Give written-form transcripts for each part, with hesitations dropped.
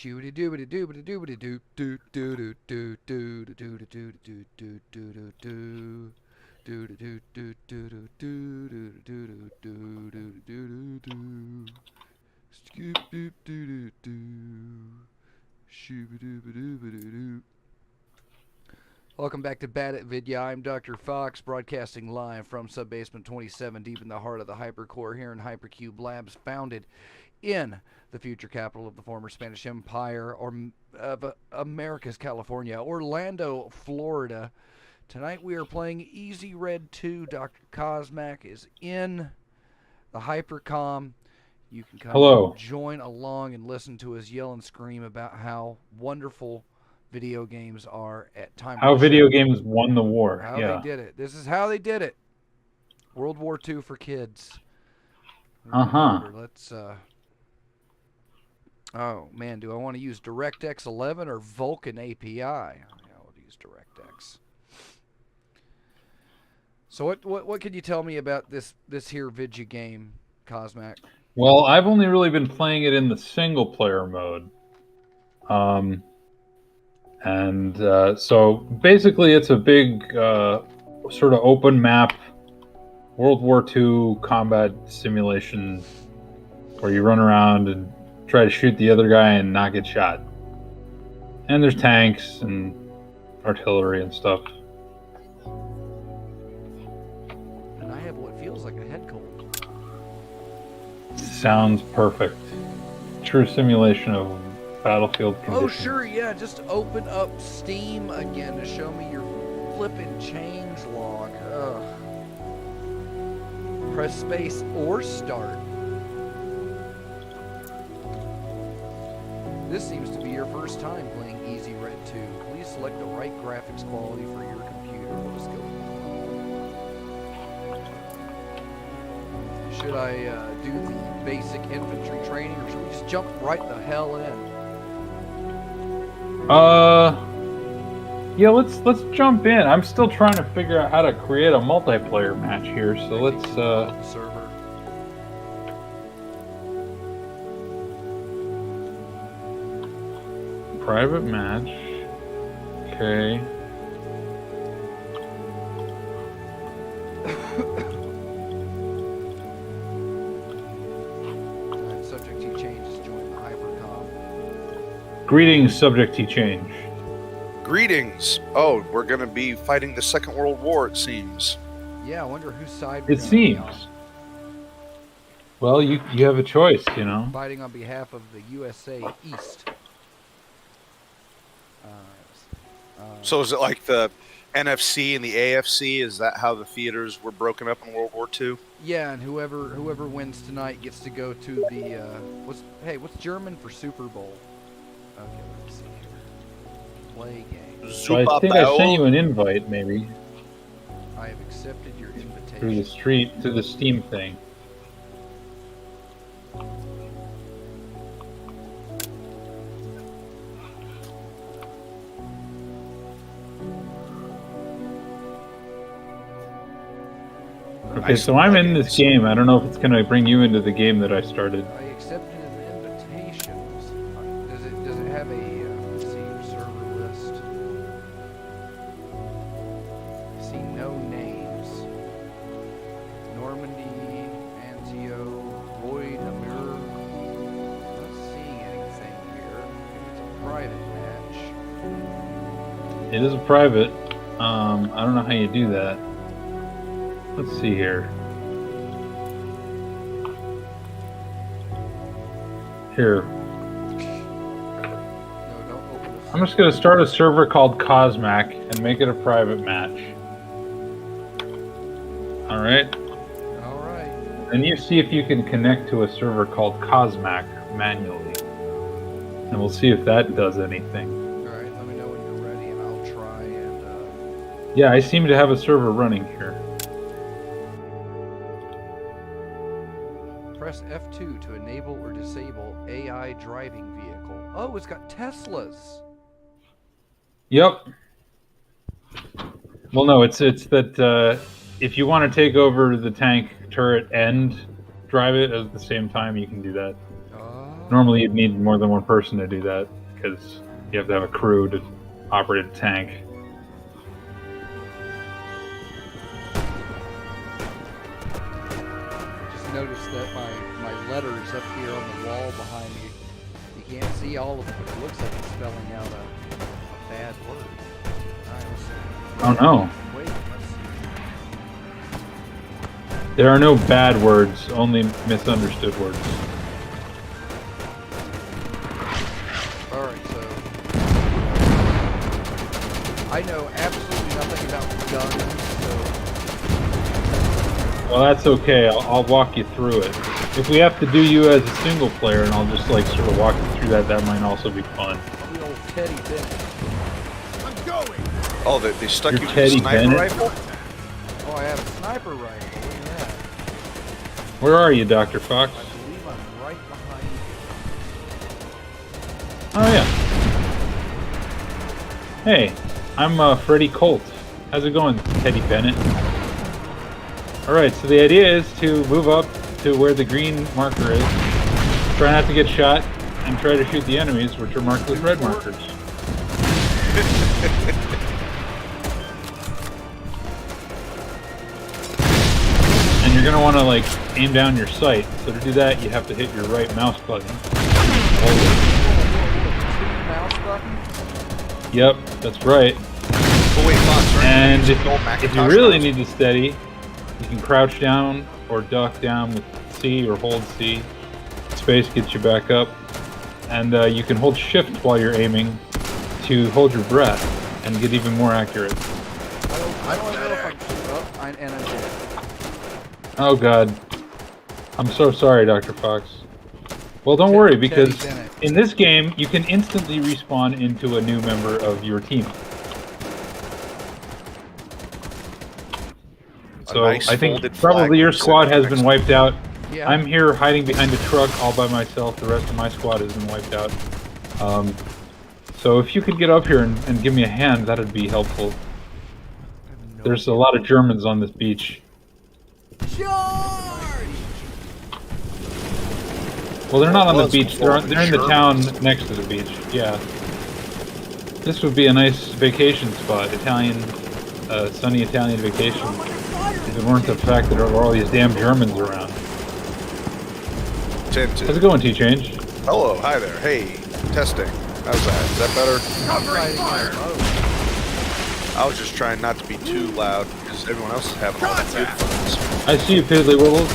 Shooty doobity doobity doobity doo doo doo doo doo doo doo doo doo doo doo doo doo. Do do do do do do do do do do do do do. Scoop doop doo doo doo. Shooby dooby dooby doo. Welcome back to Bad at Vidya. I'm Doktor Faux, broadcasting live from Subbasement 27, deep in the heart of the hypercore here in HyperCOMM Labs, founded in the future capital of the former Spanish Empire, or of America's California, Orlando, Florida. Tonight we are playing Easy Red 2. Dr. Cosmac is in the HyperCOMM. You can come Hello. join along and listen to us yell and scream about how wonderful video games are at time. How video games won the war. How they did it. This is how they did it. World War II for kids. Let's oh man, do I want to use DirectX 11 or Vulkan API? I'll use DirectX. So what can you tell me about this here Vidya game, Cosmac? Well, I've only really been playing it in the single player mode. So basically it's a big sort of open map World War II combat simulation where you run around and try to shoot the other guy and not get shot. And there's tanks and artillery and stuff. And I have what feels like a head cold. Sounds perfect. True simulation of battlefield conditions. Oh, sure, yeah. Just open up Steam again to show me your flippin' change log. Ugh. Press space or start. This seems to be your first time playing Easy Red 2. Please select the right graphics quality for your computer. We'll just go. Should I do the basic infantry training, or should we just jump right the hell in? Yeah, let's jump in. I'm still trying to figure out how to create a multiplayer match here, so let's server. Private match. Okay. Subject T changes join the HyperCOMM. Greetings, Subject T change. Greetings. Oh, we're going to be fighting the Second World War, it seems. Yeah, I wonder whose side we're It seems. Well, you have a choice, you know. Fighting on behalf of the USA East. So is it like the NFC and the AFC? Is that how the theaters were broken up in World War II? Yeah, and whoever wins tonight gets to go to the what's German for Super Bowl? Okay, let's see here. Play game. So I think I sent you an invite, maybe. I have accepted your invitation. Through the Steam thing. Okay, so I'm in this game. I don't know if it's going to bring you into the game that I started. I accepted an invitation. Does it have a let's see your server list? I see no names. Normandy, Antio, Void, Amur. Not seeing anything here. It's a private match. It is a private. I don't know how you do that. Let's see here. Here. No, don't open this. I'm just going to start a server called Cosmac and make it a private match. Alright? Alright. And you see if you can connect to a server called Cosmac manually. And we'll see if that does anything. Alright, let me know when you're ready and I'll try and Yeah, I seem to have a server running here. press F2 to enable or disable AI driving vehicle. Oh, it's got Teslas. Yep. Well, no, it's that if you want to take over the tank turret and drive it at the same time, you can do that. Oh. Normally, you'd need more than one person to do that because you have to have a crew to operate a tank. Just noticed that my letters up here on the wall behind me, you can't see all of them, but it looks like it's spelling out a bad word. Alright, let's see. Oh no. Wait, let's see. There are no bad words, only misunderstood words. Alright, so I know absolutely nothing about guns, so Well, that's okay. I'll walk you through it. If we have to do you as a single player, and I'll just like sort of walk you through that, that might also be fun. the old Teddy Bennett. I'm going. Oh, they stuck You're you with a Teddy sniper Bennett? rifle? Oh, I have a sniper rifle. Look at that. Where are you, Dr. Fox? I believe I'm right behind you. Oh yeah. Hey, I'm Freddie Colt. How's it going, Teddy Bennett? Alright, so the idea is to move up to where the green marker is, try not to get shot, and try to shoot the enemies, which are marked with red markers. And you're going to want to like aim down your sight, so to do that you have to hit your right mouse button. Hold it. Mouse button? Yep, that's right. Oh wait, Fox, right? And Use if, the old if Macintosh you really mouse. need to steady, you can crouch down or duck down with C or hold C. Space gets you back up. And you can hold shift while you're aiming to hold your breath and get even more accurate. I don't know if I'm and I'm dead. Oh god. I'm so sorry, Dr. Fox. Well, don't worry, because Teddy Bennett. in this game, you can instantly respawn into a new member of your team. So nice I think folded flag probably your sitting squad has next been to wiped out. Yeah. I'm here hiding behind a truck all by myself. The rest of my squad has been wiped out. So if you could get up here and give me a hand, that would be helpful. There's a lot of Germans on this beach. Charge! Well, they're not on the Was beach. before They're in the Germans. town next to the beach. Yeah. This would be a nice vacation spot. Italian, sunny Italian vacation. If it weren't the fact that there were all these damn Germans around. Tinted. How's it going, T-Change? Hello, hi there. Hey, testing. How's that? Is that better? Covering fire! I was just trying not to be too loud because everyone else is having all the good fun. I see you, Piddly Wibbles.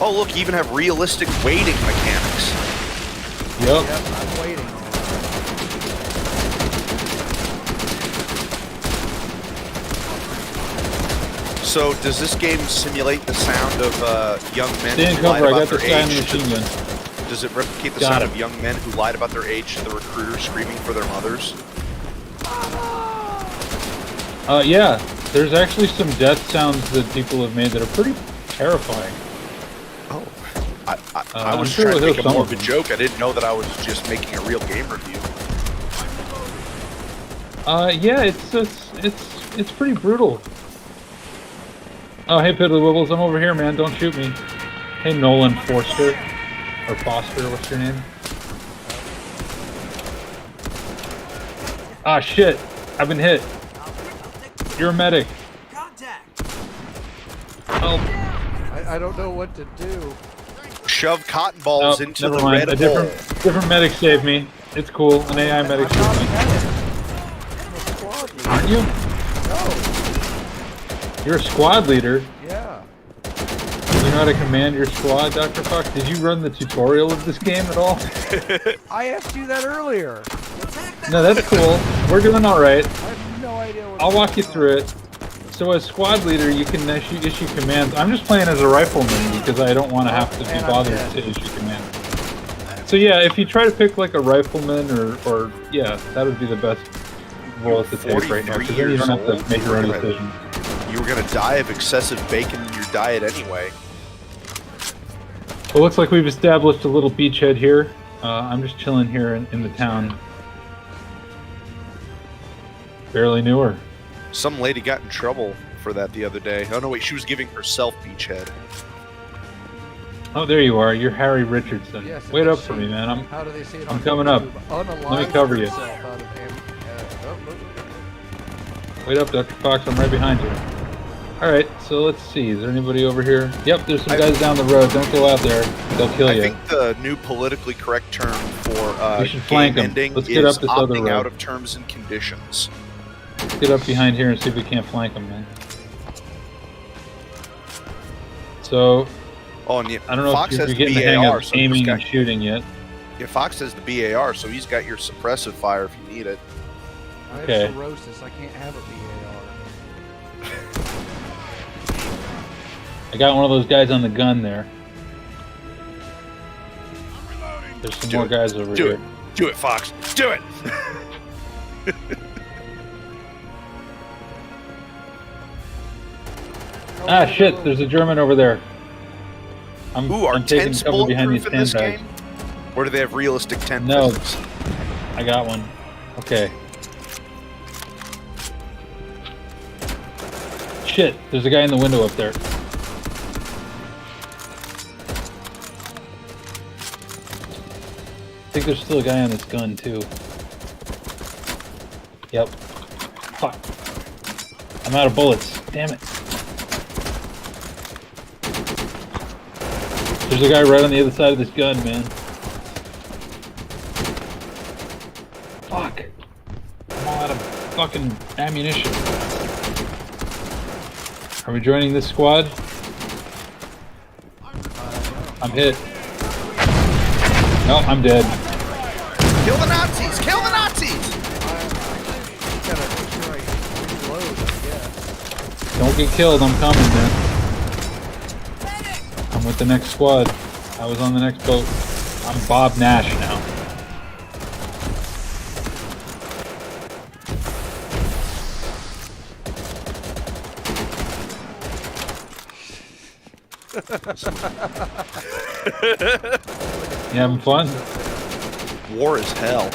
Oh, look, you even have realistic weighting mechanics. Yep. Yep, I'm waiting. So, does this game simulate the sound of young men Stay in who lied cover. I about got the their guy in the age? machine gun. Does it replicate the Got sound him. of young men who lied about their age to the recruiter screaming for their mothers? Yeah. There's actually some death sounds that people have made that are pretty terrifying. Oh, I I'm was sure trying to we'll make a hear some morbid of them. joke. I didn't know that I was just making a real game review. Yeah, it's pretty brutal. Oh, hey, Piddly Wibbles, I'm over here, man. Don't shoot me. Hey, Nolan Forster. Or Foster, what's your name? Ah, shit. I've been hit. You're a medic. Contact! Help. I don't know what to do. Shove cotton balls Oh, into never the mind. red A hole. different medic saved me. It's cool. An AI medic I'm not a saved me. medic. I'm a squad leader. Aren't you? No. You're a squad leader. Yeah. Do you know how to command your squad, Dr. Fox? Did you run the tutorial of this game at all? I asked you that earlier. No, that's cool. We're doing alright. I have no idea what. I'll walk you through it. So as squad leader, you can issue commands. I'm just playing as a rifleman because I don't want to have to be And I'm bothered dead. to issue commands. So yeah, if you try to pick like a rifleman or yeah, that would be the best role to take right now, because then you don't have to make your own decisions. You were going to die of excessive bacon in your diet anyway. Well, looks like we've established a little beachhead here. I'm just chilling here in the town. Barely knew her. Some lady got in trouble for that the other day. Oh no, wait, she was giving herself beachhead. Oh, there you are. You're Harry Richardson. Yes, and Wait they up for say- me, man. How do they say it I'm on coming up. YouTube? Let me cover you. Yourself out of Wait up, Dr. Fox. I'm right behind you. Alright, so let's see. Is there anybody over here? Yep, there's some guys down the road. Don't go out there. They'll kill you. I think the new politically correct term for We should flank game 'em. ending Let's get is up this other opting road. out of terms and conditions. Let's get up behind here and see if we can't flank them, man. So, Oh, and I don't know Fox if has you're the getting the hang BAR, of so he's aiming got, and shooting yet. yeah, Fox has the BAR, so he's got your suppressive fire if you need it. I Okay. have cirrhosis. I can't have a BAR. I got one of those guys on the gun there. There's some Do more it. guys over Do here. it. Do it, Fox. Do it. Ah, shit! There's a German over there. Ooh, are I'm taking tents cover behind these bulletproof in this sandbags. game? Or do they have realistic tent No. physics? I got one. Okay. Shit! There's a guy in the window up there. I think there's still a guy on this gun too. Yep. Fuck. I'm out of bullets. Damn it. There's a guy right on the other side of this gun, man. Fuck. I'm all out of fucking ammunition. Are we joining this squad? I'm hit. No, I'm dead. Kill the Nazis! Kill the Nazis! Gotta make sure I reload, I guess. Don't get killed, I'm coming, man. I'm with the next squad. I was on the next boat. I'm Bob Nash now. You having fun? War is hell.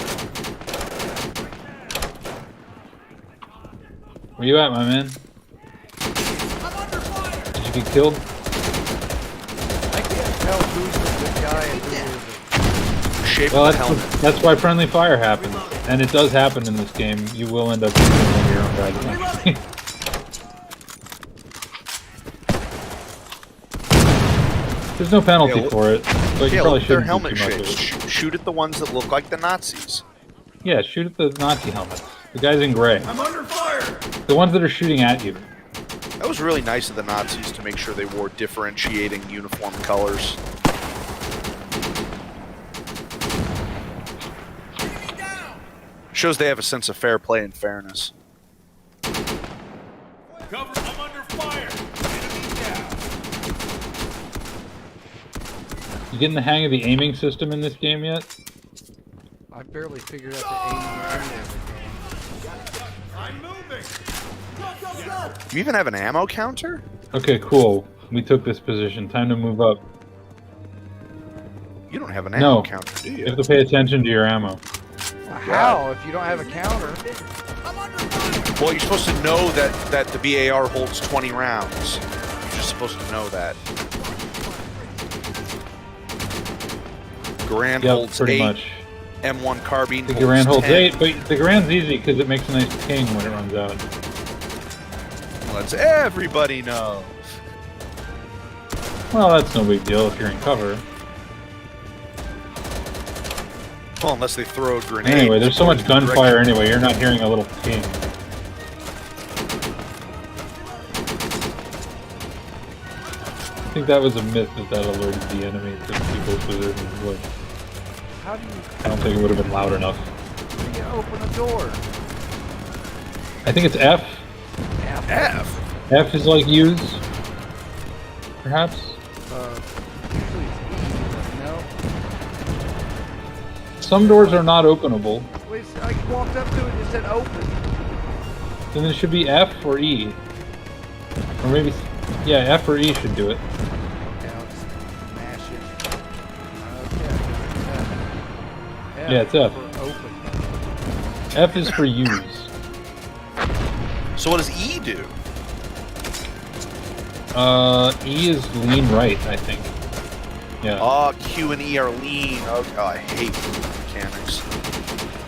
Where you at, my man? Did you get killed? I can't tell who's the good guy and who isn't. Shape Well, of the helmet. that's why friendly fire happens. And it does happen in this game. You will end up shooting one of your own guys. There's no penalty Yeah, for it, but you Yeah, probably look at their shouldn't do helmet too much of shapes. it. Shoot at the ones that look like the Nazis. Yeah, shoot at the Nazi helmets. The guys in gray. I'm under fire! The ones that are shooting at you. That was really nice of the Nazis to make sure they wore differentiating uniform colors. Shows they have a sense of fair play and fairness. Cover, I'm under fire! Enemy down! You getting the hang of the aiming system in this game yet? I barely figured out the aiming of the I'm moving! Go, go, go! Do you even have an ammo counter? Okay, cool. We took this position. Time to move up. You don't have an No. ammo counter, do You you? have to pay attention to your ammo. How? If you don't have a counter? I'm under fire! Well, you're supposed to know that the BAR holds 20 rounds. You're just supposed to know that. Garand Yep, holds pretty 8. much. M1 carbine The holds Garand holds 10. 8, but the Garand's easy because it makes a nice ping when it runs out. Let's everybody know. Well, that's no big deal if you're in cover. Well, unless they throw a grenade. Anyway, there's so much Direction. gunfire anyway, you're not hearing a little ping. I think that was a myth that alerted the enemy to people's positions. But How do you, I don't think it would have been loud enough. how do you open a door? I think it's F. F. F is like use, perhaps. Usually it's E, but no. Some doors are not openable. Wait, I walked up to it and it said open. Then it should be F or E. Or maybe, yeah, F or E should do it. Okay, I'll just mash it. Okay. F. Yeah, it's F. For open. F is for use. So what does E do? E is lean right, I think. Yeah. Q and E are lean. Oh, I hate mechanics.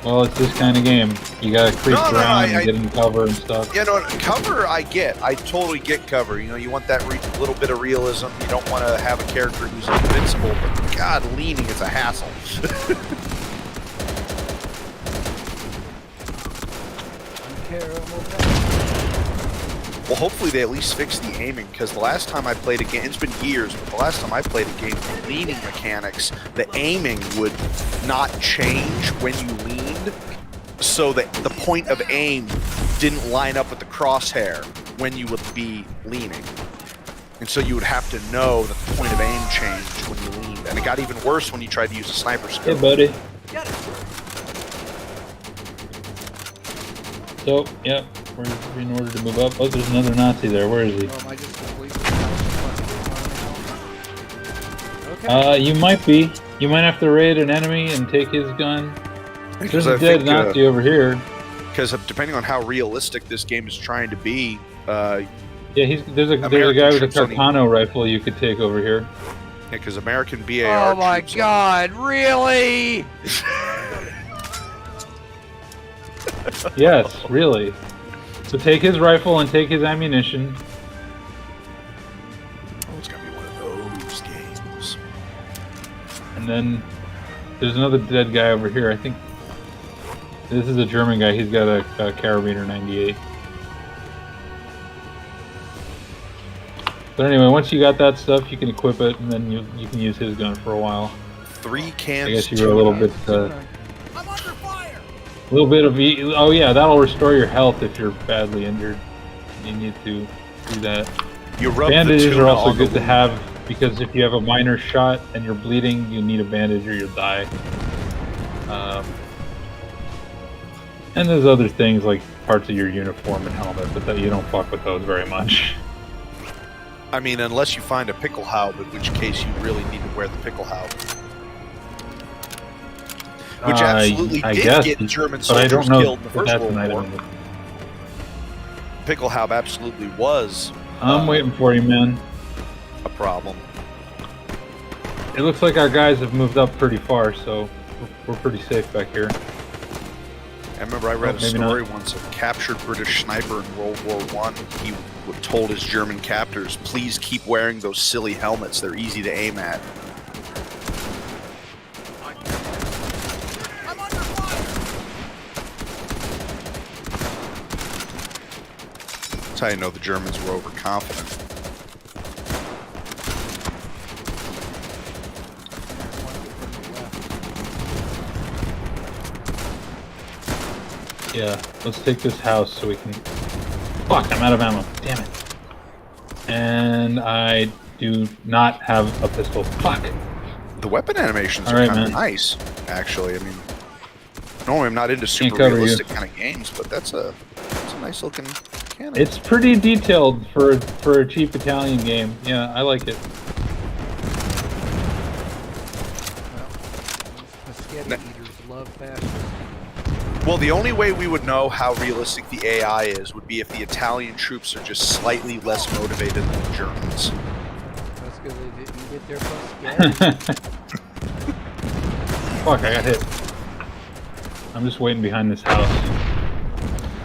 Well, it's this kind of game. You gotta creep No, around and get in cover and stuff. You know, cover I get. I totally get cover. You know, you want that little bit of realism. You don't want to have a character who's invincible, but God, leaning is a hassle. Well, hopefully they at least fix the aiming, because the last time I played a game, it's been years, but the last time I played a game with leaning mechanics, the aiming would not change when you leaned, so that the point of aim didn't line up with the crosshair when you would be leaning. And so you would have to know that the point of aim changed when you leaned. And it got even worse when you tried to use a sniper scope. Hey, buddy. So, yeah, we're in order to move up. Oh, there's another Nazi there. Where is he? Oh, am I just completely okay. You might be. You might have to raid an enemy and take his gun. There's a dead Nazi over here. Because depending on how realistic this game is trying to be, yeah, there's a guy with a Carcano rifle you could take over here. Yeah, because American BAR. Oh my God! Really? Yes, really. So take his rifle and take his ammunition. Oh, it's gonna be one of those games. And then there's another dead guy over here. I think this is a German guy. He's got a Carabiner 98. But anyway, once you got that stuff, you can equip it, and then you can use his gun for a while. 3 cans. I guess you were a little bit. I'm under fire. A little bit of oh yeah, that'll restore your health if you're badly injured. You need to do that. You rub Bandages the are also on the good to have because if you have a minor shot and you're bleeding, you need a bandage or you'll die. And there's other things like parts of your uniform and helmet, but that you don't fuck with those very much. I mean, unless you find a Pickelhaube, in which case you really need to wear the Pickelhaube. Which absolutely I did guess, get German but I soldiers don't know killed in the if First that's World an War. item. Pickelhaube absolutely was I'm waiting for you, man. a problem. It looks like our guys have moved up pretty far, so we're pretty safe back here. I remember I read a maybe story once of a captured British sniper in World War I. He told his German captors, please keep wearing those silly helmets. They're easy to aim at. I'm under fire. That's how you know the Germans were overconfident. Yeah, let's take this house so we can... Fuck, I'm out of ammo. Damn it. And I do not have a pistol. Fuck. The weapon animations All are right, kind of man. nice, actually. I mean, normally I'm not into super cover you. realistic kind of games, but that's a nice looking cannon. It's pretty detailed for a cheap Italian game. Yeah, I like it. The spaghetti eaters love fascism. Well, the only way we would know how realistic the AI is would be if the Italian troops are just slightly less motivated than the Germans. That's because they didn't get their spaghetti. Fuck, I got hit. I'm just waiting behind this house.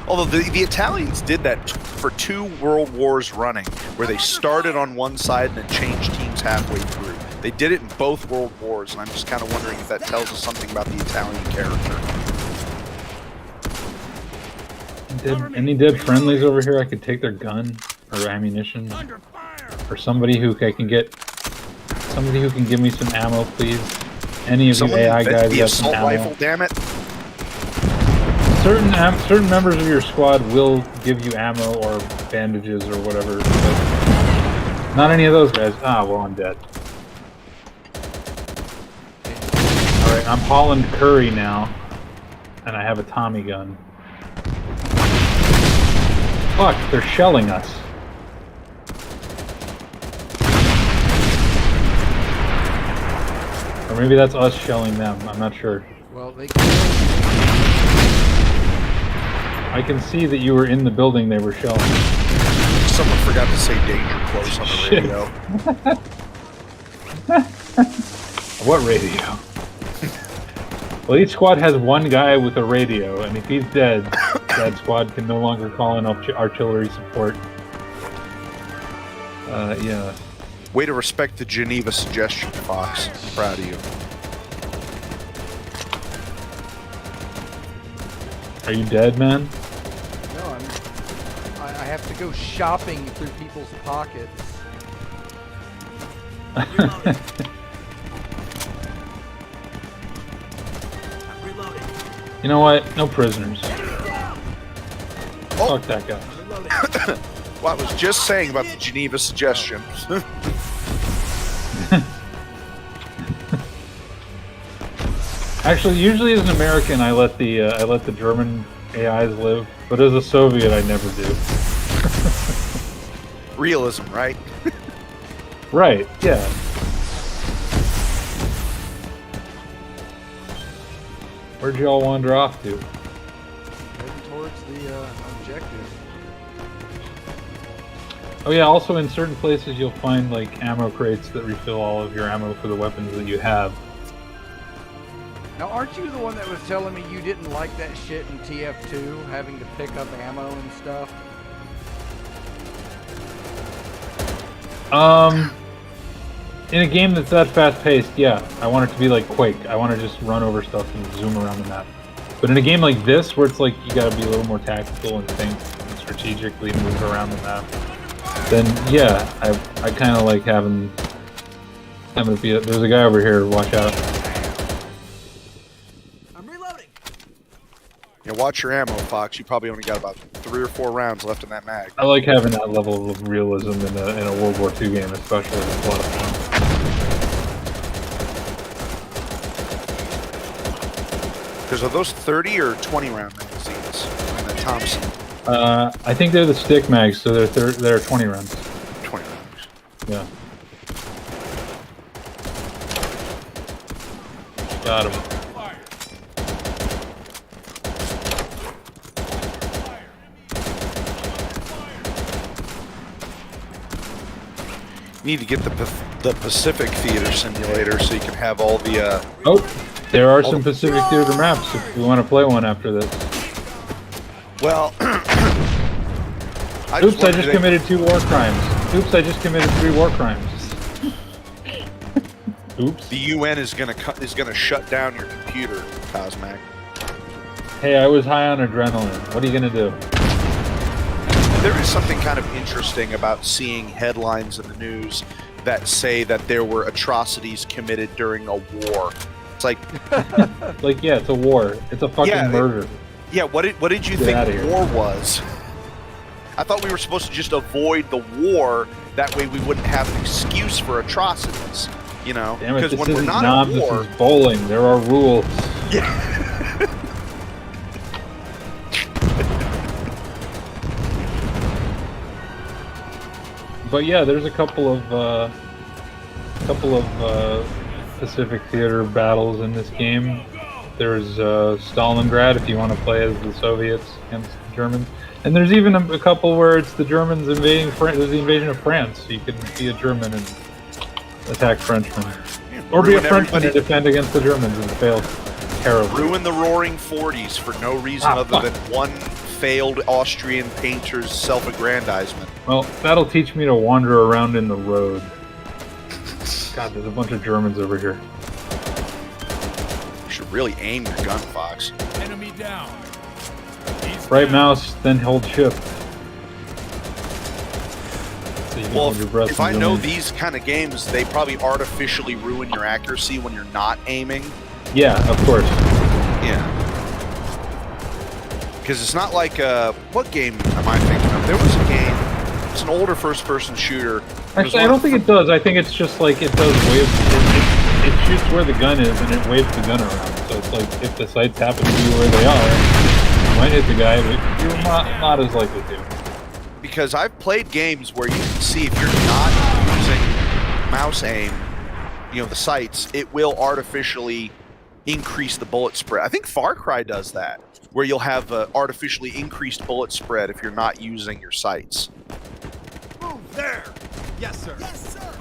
Although the Italians did that for 2 world wars running, where they started on one side and then changed teams halfway through. They did it in both world wars, and I'm just kind of wondering if that tells us something about the Italian character. Any dead friendlies over here? I could take their gun or ammunition, Under fire. or somebody who can give me some ammo, please. Any of you Someone AI invent guys the got some assault ammo? rifle, damn it! Certain members of your squad will give you ammo or bandages or whatever, but not any of those guys. Ah, well, I'm dead. Alright, I'm Holland Curry now, and I have a Tommy gun. Fuck, they're shelling us. Or maybe that's us shelling them, I'm not sure. Well, they I can see that you were in the building they were shelling. Someone forgot to say danger close on the Shit. radio. What radio? Well, each squad has one guy with a radio, and if he's dead, that squad can no longer call in artillery support. Yeah. Way to respect the Geneva suggestion, Fox. Proud of you. Are you dead, man? No, I have to go shopping through people's pockets. Reloading. I'm reloading. You know what? No prisoners. Oh. Fuck that guy. Reloading. Well, I was just saying about the Geneva suggestion. Actually, usually as an American, I let the German AIs live, but as a Soviet, I never do. Realism, right? Right? Yeah. Where'd you all wander off to? Heading towards the objective. Oh yeah. Also, in certain places, you'll find like ammo crates that refill all of your ammo for the weapons that you have. Now, aren't you the one that was telling me you didn't like that shit in TF2, having to pick up ammo and stuff? In a game that's that fast-paced, yeah, I want it to be like Quake. I want to just run over stuff and zoom around the map. But in a game like this, where it's like you gotta be a little more tactical and think and strategically move around the map, then yeah, I kind of like having it be. There's a guy over here. Watch out. I'm reloading. You know, watch your ammo, Fox. You probably only got about 3 or 4 rounds left in that mag. I like having that level of realism in a World War II game, especially. It's a lot of fun. Because are those 30 or 20 round magazines in the Thompson? I think they're the stick mags, so they're 20 rounds. 20 rounds. Yeah. Got him. You need to get the Pacific Theater simulator so you can have all the. Oh, there are some Pacific Theater maps if you want to play one after this. Well. Oops, I just committed 2 war crimes. Oops, I just committed 3 war crimes. Oops. The UN is gonna shut down your computer, Cosmac. Hey, I was high on adrenaline. What are you gonna do? There is something kind of interesting about seeing headlines in the news that say that there were atrocities committed during a war. It's like, Like, yeah, it's a war. It's a fucking murder. Yeah, what did you Get outta think here. war was? I thought we were supposed to just avoid the war. That way we wouldn't have an excuse for atrocities. You know, Damn it, because this when we're isn't not Nam, at war, this is bowling. There are rules. But yeah, there's a couple of Pacific Theater battles in this game. There's Stalingrad if you want to play as the Soviets against the Germans, and there's even a couple where it's the Germans invading France. There's the invasion of France. So you can be a German and attack Frenchmen, or be a ruin Frenchman and everybody- defend against the Germans and fail terribly. ruin the Roaring Forties for no reason other fuck. than one failed Austrian painter's self-aggrandizement. Well, that'll teach me to wander around in the road. God, there's a bunch of Germans over here. You should really aim your gun, Fox. Enemy down. He's Right down. mouse, then hold shift. So you can Well, hold your breath if and I zoom know in. these kind of games, they probably artificially ruin your accuracy when you're not aiming. Yeah, of course. Yeah. Because it's not like, what game am I thinking of? There was a game, it's an older first-person shooter. It was Actually, I one don't think it does. I think it's just like it does wave. It shoots where the gun is and it waves the gun around. So it's like if the sights happen to be where they are, you might hit the guy, but you're not as likely to. Because I've played games where you can see if you're not using mouse aim, you know, the sights, it will artificially increase the bullet spread. I think Far Cry does that, where you'll have artificially increased bullet spread if you're not using your sights. Move there. Yes, sir. Yes, sir.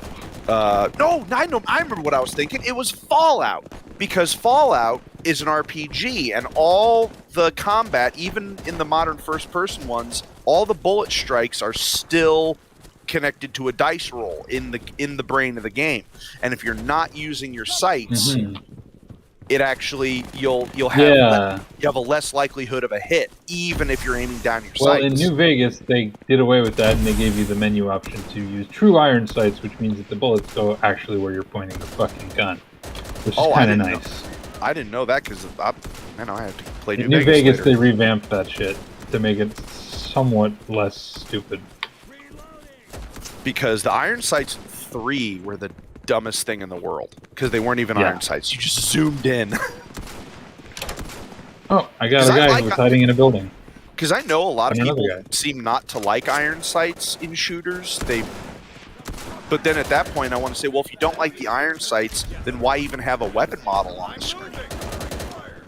No, I know. I remember what I was thinking. It was Fallout, because Fallout is an RPG, and all the combat, even in the modern first-person ones, all the bullet strikes are still connected to a dice roll in the brain of the game. And if you're not using your sights, it actually you'll have you have a less likelihood of a hit, even if you're aiming down your Well, sights. in New Vegas, they did away with that, and they gave you the menu option to use true iron sights, which means that the bullets go actually where you're pointing the fucking gun, which is kind of nice. I didn't know that because I have to play In New Vegas they revamped that shit to make it somewhat less stupid. Because the iron sights in 3 were the dumbest thing in the world because they weren't even iron sights. You just zoomed in. Oh, I got a guy who was hiding in a building. Because I know a lot of people seem not to like iron sights in shooters. But then at that point, I want to say, well, if you don't like the iron sights, then why even have a weapon model on the screen?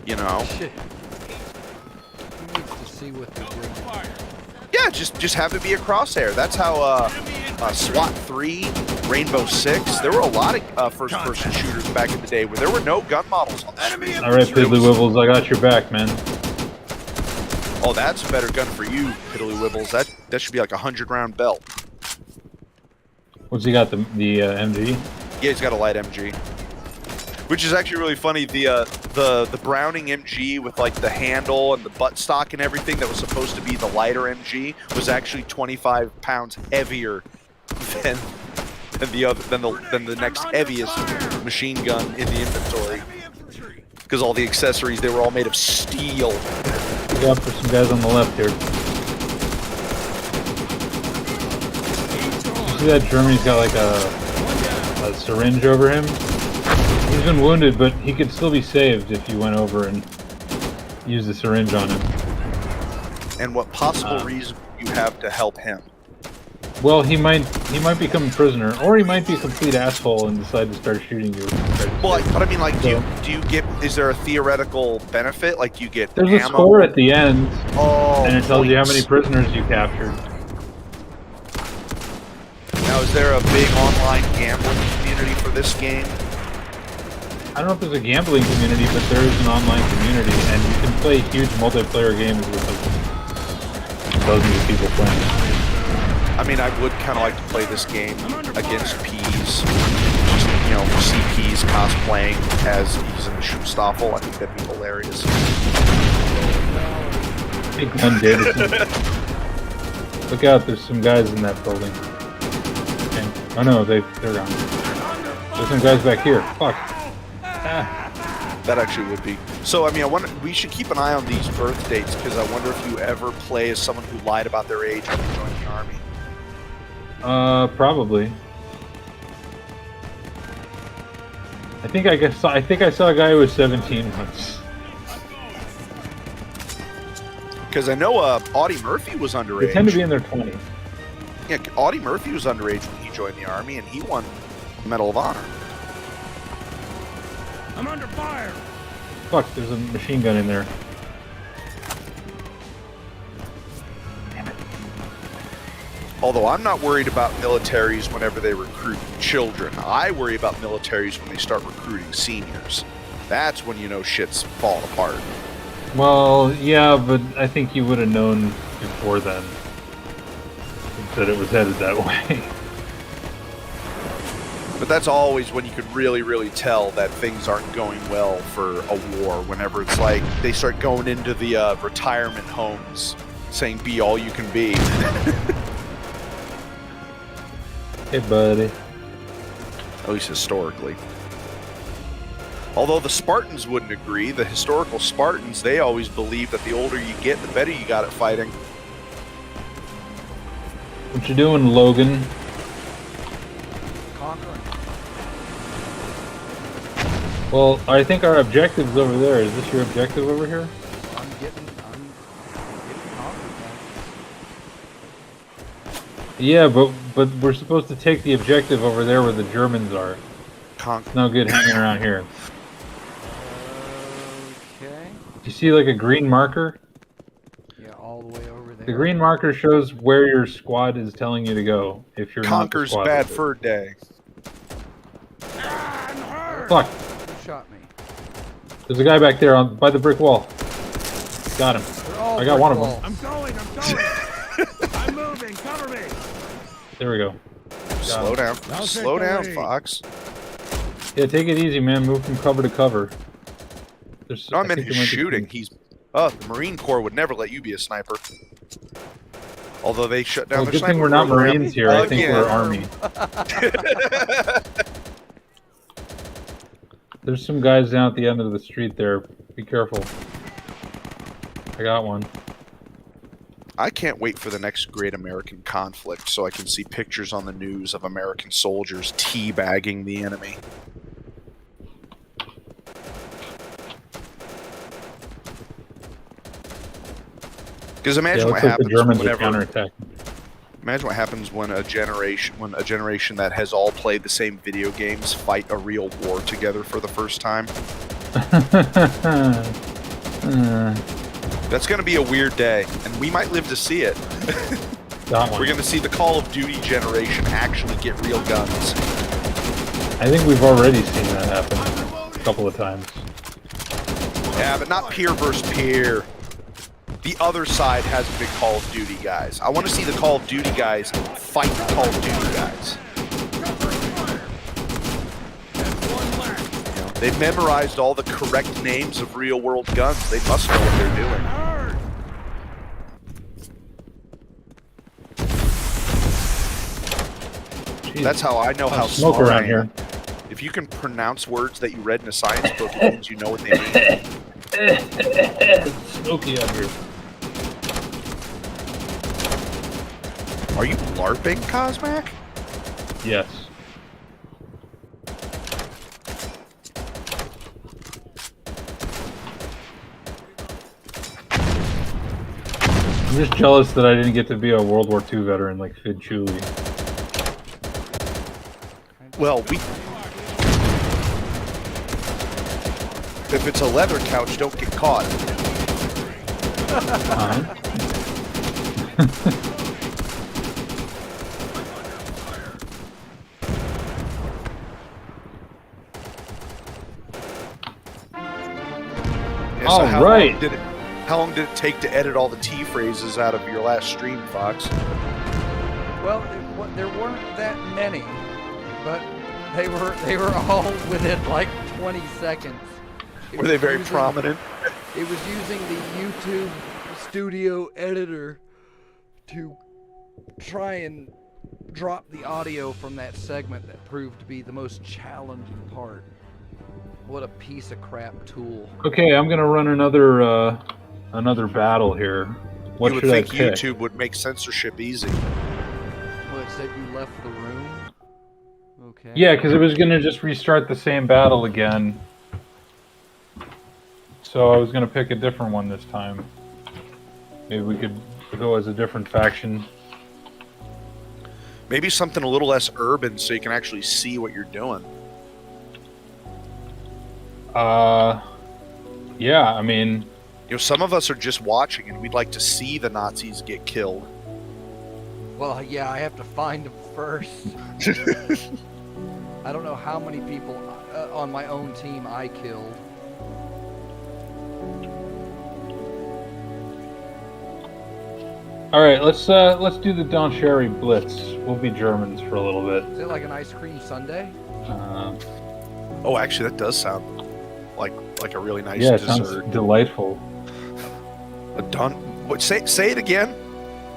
You know? Shit. Who needs to see what they're doing? Yeah, just have it be a crosshair. That's how SWAT 3, Rainbow 6, there were a lot of first-person shooters back in the day where there were no gun models on the screen. All right, Piddly Wibbles, I got your back, man. Oh, that's a better gun for you, Piddly Wibbles. That should be like a 100-round belt. What's he got, the MG? Yeah, he's got a light MG. Which is actually really funny. The Browning MG with like the handle and the buttstock and everything that was supposed to be the lighter MG was actually 25 pounds heavier than the next heaviest machine gun in the inventory. Because all the accessories, they were all made of steel. Look out for some guys on the left here. You see that Germany's got like a syringe over him? He's been wounded, but he could still be saved if you went over and used the syringe on him. And what possible reason you have to help him? Well, he might become a prisoner, or he might be a complete asshole and decide to start shooting you. Well, but I mean, like, do you get? Is there a theoretical benefit? Like, do you get There's ammo? a score at the end, and it tells you how points. many prisoners you captured. Now, is there a big online gambling community for this game? I don't know if there's a gambling community, but there is an online community, and you can play huge multiplayer games with like dozens of people playing. I mean, I would kind of like to play this game against Peas. Just, you know, see Peas cosplaying as he's in the Shootstoffel. I think that'd be hilarious. Hey, Glenn Davidson. Look out, there's some guys in that building. Okay. Oh no, they're gone. There's some guys back here. Fuck. That actually would be. So, I mean, we should keep an eye on these birth dates, because I wonder if you ever play as someone who lied about their age when they joined the army. Probably. I think I saw a guy who was 17 once. Because I know Audie Murphy was underage. They tend to be in their 20s. Yeah, Audie Murphy was underage when he joined the army, and he won the Medal of Honor. I'm under fire. Fuck, there's a machine gun in there. Although I'm not worried about militaries whenever they recruit children. I worry about militaries when they start recruiting seniors. That's when you know shit's falling apart. Well, yeah, but I think you would have known before then that it was headed that way. But that's always when you could really, really tell that things aren't going well for a war. Whenever it's like they start going into the retirement homes saying, be all you can be. Hey, buddy. At least historically. Although the Spartans wouldn't agree. The historical Spartans, they always believed that the older you get, the better you got at fighting. What you doing, Logan? Conquering. Well, I think our objective's over there. Is this your objective over here? I'm getting conquered. Yeah, but we're supposed to take the objective over there where the Germans are. It's no good hanging around here. Okay. Do you see like a green marker? Yeah, all the way over there. The green marker shows where your squad is telling you to go. If you're Conquer's not the squad bad leader. fur day. Fuck. Who shot me? There's a guy back there by the brick wall. Got him. They're all I got one of them. walls. I'm going. I'm moving. Cover me. There we go. Slow down. I'll take Slow the down, lead. Fox. Yeah, take it easy, man. Move from cover to cover. There's, No, I meant think his there might be shooting. two. He's the Marine Corps would never let you be a sniper. Although they shut down Well, their good sniper thing we're not program Marines here. I think again. we're Army. There's some guys down at the end of the street there. Be careful. I got one. I can't wait for the next great American conflict so I can see pictures on the news of American soldiers teabagging the enemy. Because Yeah, imagine what looks like the happens Germans are whenever. counterattacking. Imagine what happens when a generation that has all played the same video games fight a real war together for the first time. That's going to be a weird day, and we might live to see it. Got one. We're going to see the Call of Duty generation actually get real guns. I think we've already seen that happen a couple of times. Yeah, but not peer versus peer. The other side has big Call of Duty guys. I want to see the Call of Duty guys fight the Call of Duty guys. They've memorized all the correct names of real-world guns. They must know what they're doing. Jeez. That's how I know how Smoke smart around I here. am. If you can pronounce words that you read in a science book, it means you know what they mean. Smoky out here. Are you LARPing, Cosmac? Yes. I'm just jealous that I didn't get to be a World War II veteran like Fid Chuli. Well, if it's a leather couch, don't get caught. Yeah, so All right. How long did it take to edit all the T phrases out of your last stream, Fox? Well, there weren't that many, but they were all within like 20 seconds. Were they very prominent? It was using the YouTube Studio Editor to try and drop the audio from that segment that proved to be the most challenging part. What a piece of crap tool. Okay, I'm gonna run another battle here. What You would should I think pick? YouTube would make censorship easy. Well, it said you left the room. Okay. Yeah, because it was gonna just restart the same battle again. So I was gonna pick a different one this time. Maybe we could go as a different faction. Maybe something a little less urban so you can actually see what you're doing. Yeah, I mean, You know, some of us are just watching and we'd like to see the Nazis get killed. Well, yeah, I have to find them first. I don't know how many people on my own team I killed. all right, let's do the Don Cherry Blitz. We'll be Germans for a little bit. Is it like an ice cream sundae? Oh, actually, that does sound like a really nice Yeah, it dessert. sounds delightful. What? Say it again.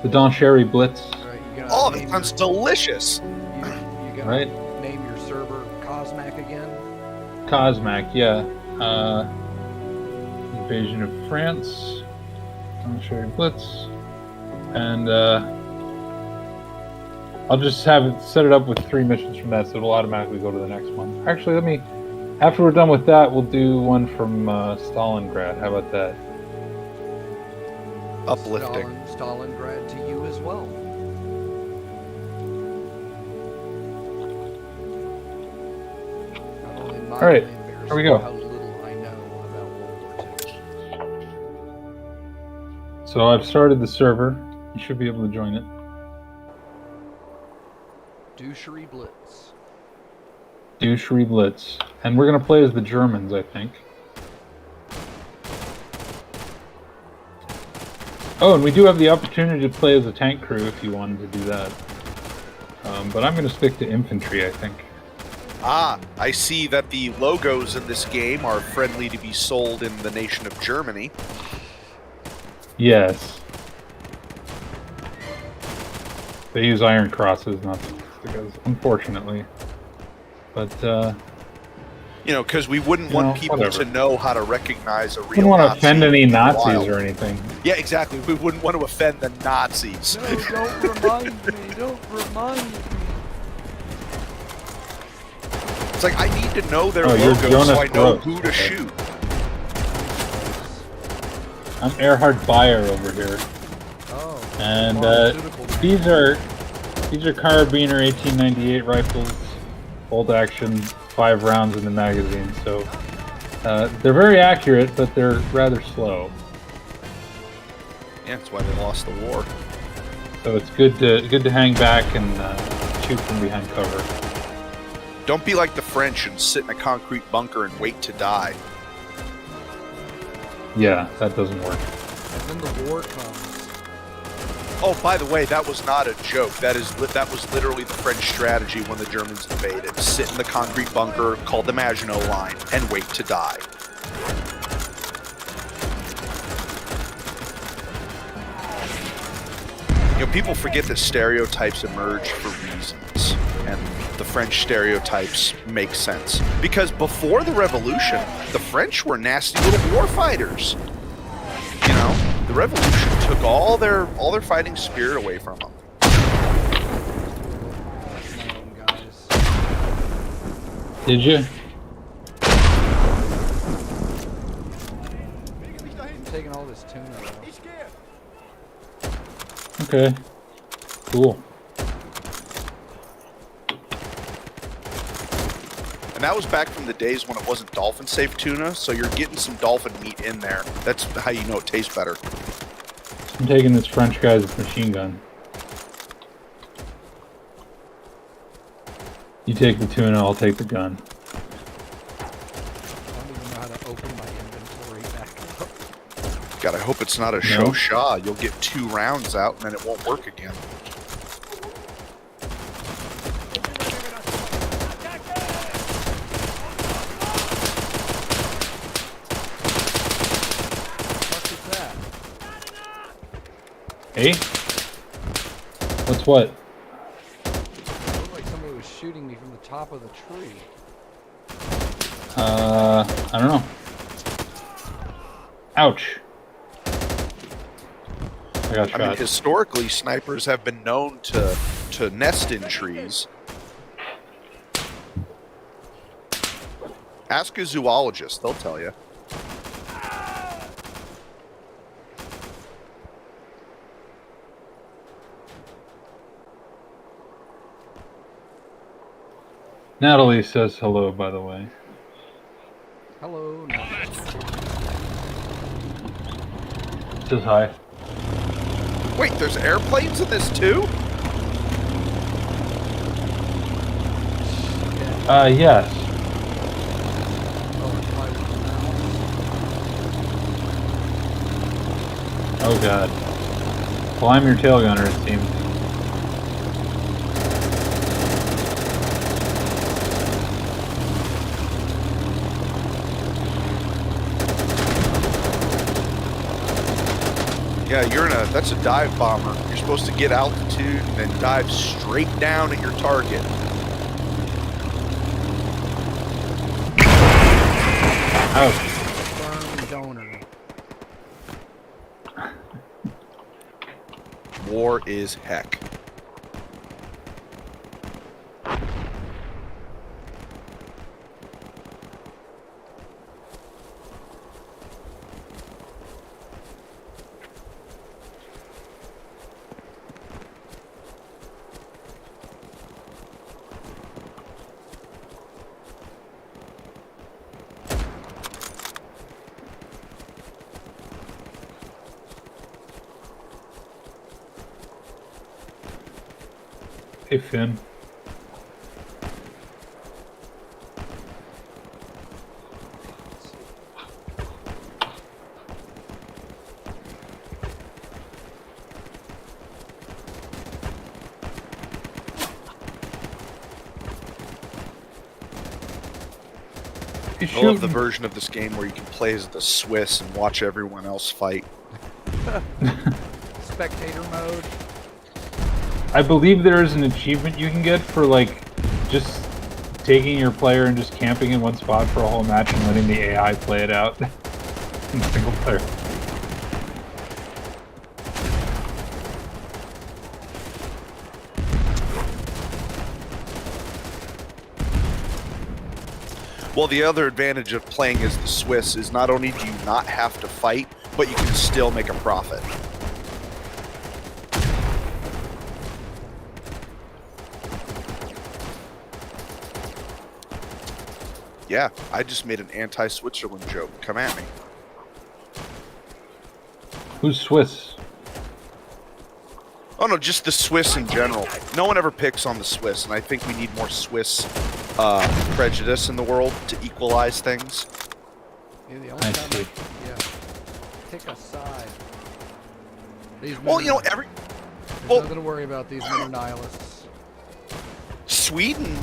The Don Cherry Blitz, All right, you gonna Oh, name that sounds your, delicious. you gonna right? name your server Cosmac again? Cosmac, yeah. Invasion of France, Don Cherry Blitz, and I'll just set it up with 3 missions from that, so it'll automatically go to the next one. Actually, after we're done with that, we'll do one from Stalingrad. How about that? Uplifting. Stalingrad to you as well. Not only All right, embarrassed here we go. How little I know about World War II. So I've started the server. You should be able to join it. Douchery Blitz. Douche Blitz. And we're going to play as the Germans, I think. Oh, and we do have the opportunity to play as a tank crew if you wanted to do that. But I'm going to stick to infantry, I think. Ah, I see that the logos in this game are friendly to be sold in the nation of Germany. Yes. They use iron crosses, not swastikas, unfortunately. But, You know, because we wouldn't want people whatever. to know how to recognize a real We don't want to Nazi offend any in the Nazis wild. or anything. Yeah, exactly. We wouldn't want to offend the Nazis. No, don't remind me. Don't remind me. It's like, I need to know their Oh, you're logos so Jonas I know Gross. who to Okay. shoot. I'm Erhard Bayer over here. Oh. And pharmaceutical. these are carabiner 1898 rifles, bolt action, 5 rounds in the magazine. So they're very accurate, but they're rather slow. Yeah, that's why they lost the war. So it's good to hang back and shoot from behind cover. Don't be like the French and sit in a concrete bunker and wait to die. Yeah, that doesn't work. And then the war comes. Oh, by the way, that was not a joke. That was literally the French strategy when the Germans invaded. Sit in the concrete bunker called the Maginot Line and wait to die. You know, people forget that stereotypes emerge for reasons, and the French stereotypes make sense. Because before the Revolution, the French were nasty little war fighters. You know, the Revolution took all their fighting spirit away from them. My own guys. Did you? I'm taking all this tuna though. Okay. Cool. And that was back from the days when it wasn't dolphin safe tuna, so you're getting some dolphin meat in there. That's how you know it tastes better. I'm taking this French guy's machine gun. You take the tuna, I'll take the gun. I don't even know how to open my inventory back up. God, I hope it's not a show shah. You'll get 2 rounds out and then it won't work again. What is that? Hey? What's what? It looked like somebody was shooting me from the top of the tree. I don't know. Ouch. I got shot. I mean, historically, snipers have been known to nest in trees. Ask a zoologist, they'll tell you. Natalie says hello, by the way. Hello. No. Says hi. Wait, there's airplanes in this too? Yes. Oh, it's probably now. Oh god. Well, I'm your tail gunner, it seems. Yeah, that's a dive bomber. You're supposed to get altitude and then dive straight down at your target. Ouch. Sperm donor. War is heck. Hey, Finn. I love the version of this game where you can play as the Swiss and watch everyone else fight. Spectator mode. I believe there is an achievement you can get for like just taking your player and just camping in one spot for a whole match and letting the AI play it out in single player. Well, the other advantage of playing as the Swiss is not only do you not have to fight, but you can still make a profit. Yeah, I just made an anti-Switzerland joke. Come at me. Who's Swiss? Oh no, just the Swiss in general. No one ever picks on the Swiss, and I think we need more Swiss prejudice in the world to equalize things. Yeah, the only I time see. yeah. Take a side. These Well, men you know, are- There's well- nothing to worry about. These men are nihilists. Sweden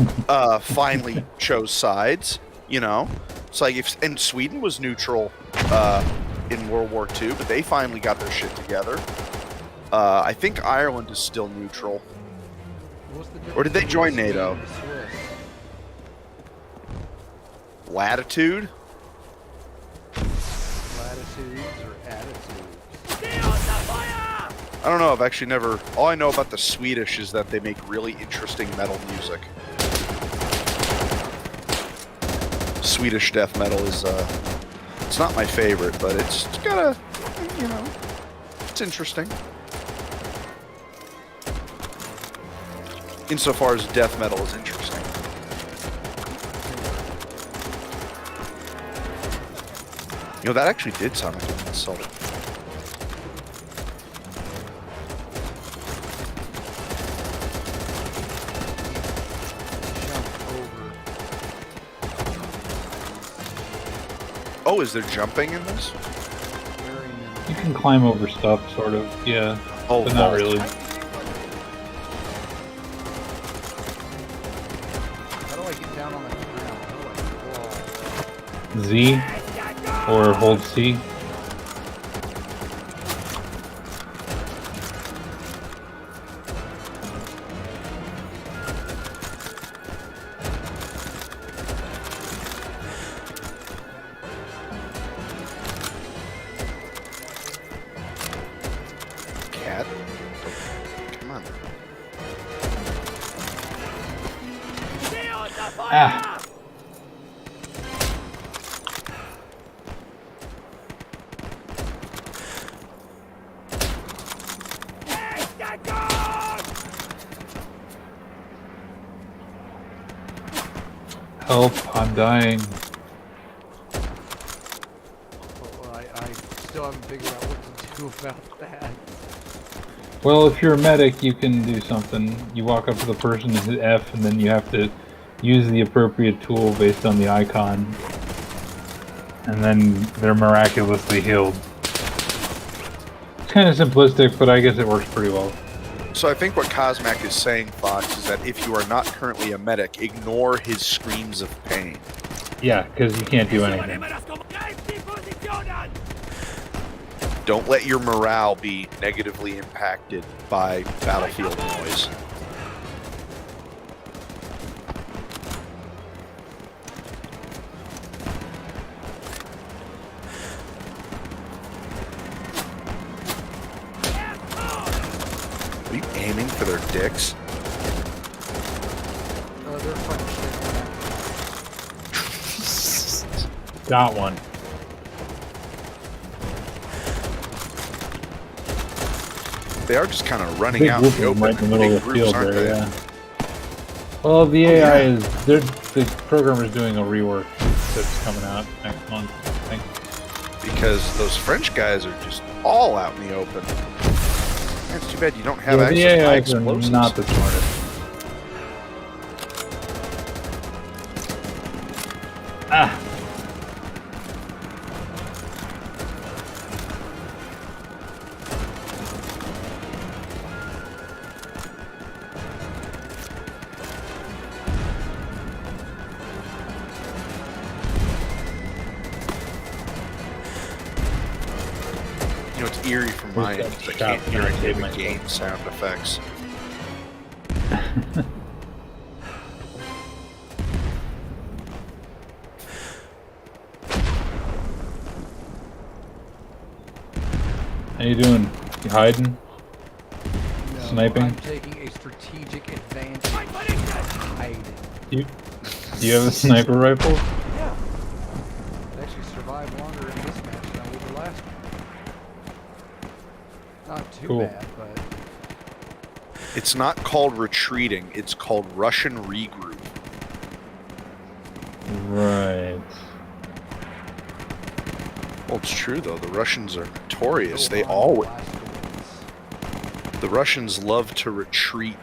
finally chose sides. You know, it's like and Sweden was neutral in World War II, but they finally got their shit together. I think Ireland is still neutral. What's the difference Or did they between join Sweden NATO? and the Swiss? Latitude. Latitudes or attitudes? I don't know. I've actually never. All I know about the Swedish is that they make really interesting metal music. Swedish death metal is it's not my favorite, but it's got a, you know, it's interesting. Insofar as death metal is interesting. You know, that actually did sound like an insult. Jump over. Oh, is there jumping in this? Very minimal. You can climb over stuff, sort of. Yeah, Oh, but not vault. really. How do I get down on the ground? How do I crawl? Z or hold C. Cat? Come on. Ah. Help, I'm dying. Well, I still haven't figured out what to do about that. Well, if you're a medic, you can do something. You walk up to the person and hit F, and then you have to use the appropriate tool based on the icon. And then they're miraculously healed. It's kind of simplistic, but I guess it works pretty well. So I think what Cosmac is saying, Fox, is that if you are not currently a medic, ignore his screams of pain. Yeah, because you can't do anything. Don't let your morale be negatively impacted by battlefield noise. Are you aiming for their dicks? They're French. Got one. They are just kind of running Big out group in the of them open. right in the middle Big of the groups, field aren't there, they? yeah. Well, the Oh, AI yeah. is... The programmer's doing a rework that's coming out next month, I think. Because those French guys are just all out in the open. That's too bad you don't have Yeah, the access to high AIs are explosives. not the smartest. Ah! know, it's eerie from my end because I can't hear any of the game sound effects. How you doing? You hiding? No, Sniping? I'm taking a strategic advantage. Hiding. Do you have a sniper rifle? Yeah. I actually survived longer in this match than I did the last one. Not too Cool. bad, but It's not called retreating, it's called Russian regroup. Right. Well, it's true though. The Russians are notorious. go They on always, last ones. the Russians love to retreat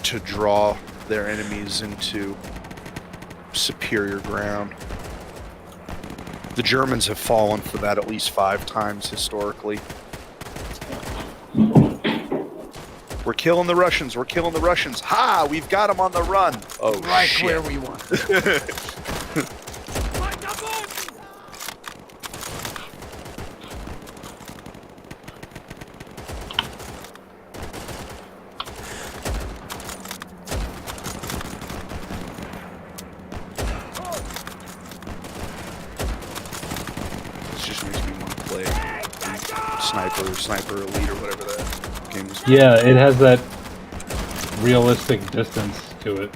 to draw their enemies into superior ground. The Germans have fallen for that at least 5 times historically. We're killing the Russians. We're killing the Russians. Ha! We've got them on the run. Oh, Right shit. where we want. This just makes me want to play Sniper Elite or whatever that game is called. Yeah, it has that realistic distance to it.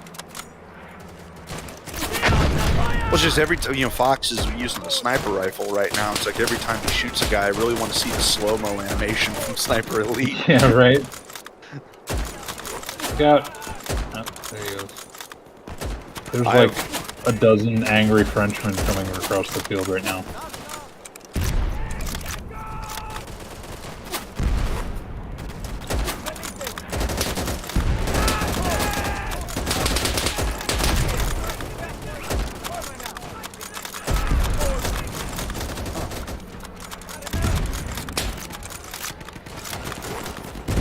Well, it's just every time, you know, Fox is using the sniper rifle right now. It's like every time he shoots a guy, I really want to see the slow-mo animation from Sniper Elite. Yeah, right? Look out. Oh, there he goes. There's like a dozen angry Frenchmen coming across the field right now.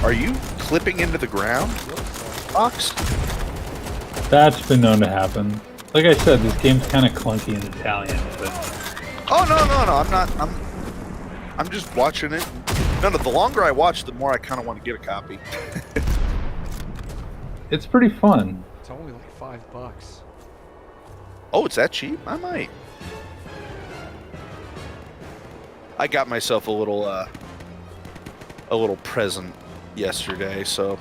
Are you clipping into the ground, Fox? That's been known to happen. Like I said, this game's kind of clunky in Italian, but Oh no, I'm not. I'm just watching it. No, the longer I watch, the more I kind of want to get a copy. it's pretty fun. It's only like $5. Oh, it's that cheap? I might. I got myself a little present yesterday, so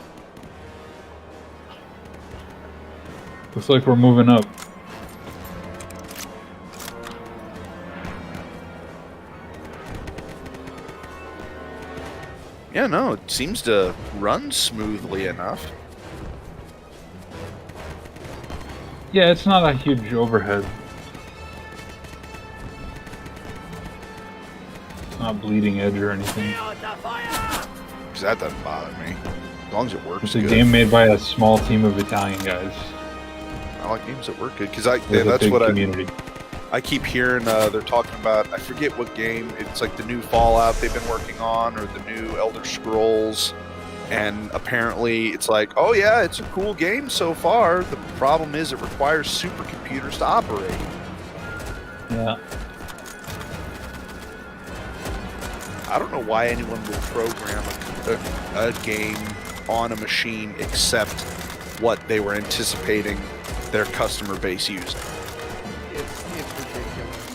Looks like we're moving up. yeah, no, it seems to run smoothly enough. Yeah, it's not a huge overhead. It's not bleeding edge or anything. Because that doesn't bother me. As long as it works It's a good. game made by a small team of Italian guys. I like games that work good. Because With a that's big what community. I keep hearing they're talking about. I forget what game. It's like the new Fallout they've been working on, or the new Elder Scrolls. And apparently it's like, oh yeah, it's a cool game so far. The problem is it requires supercomputers to operate. Yeah. I don't know why anyone would program a game on a machine except what they were anticipating their customer base using. It's ridiculous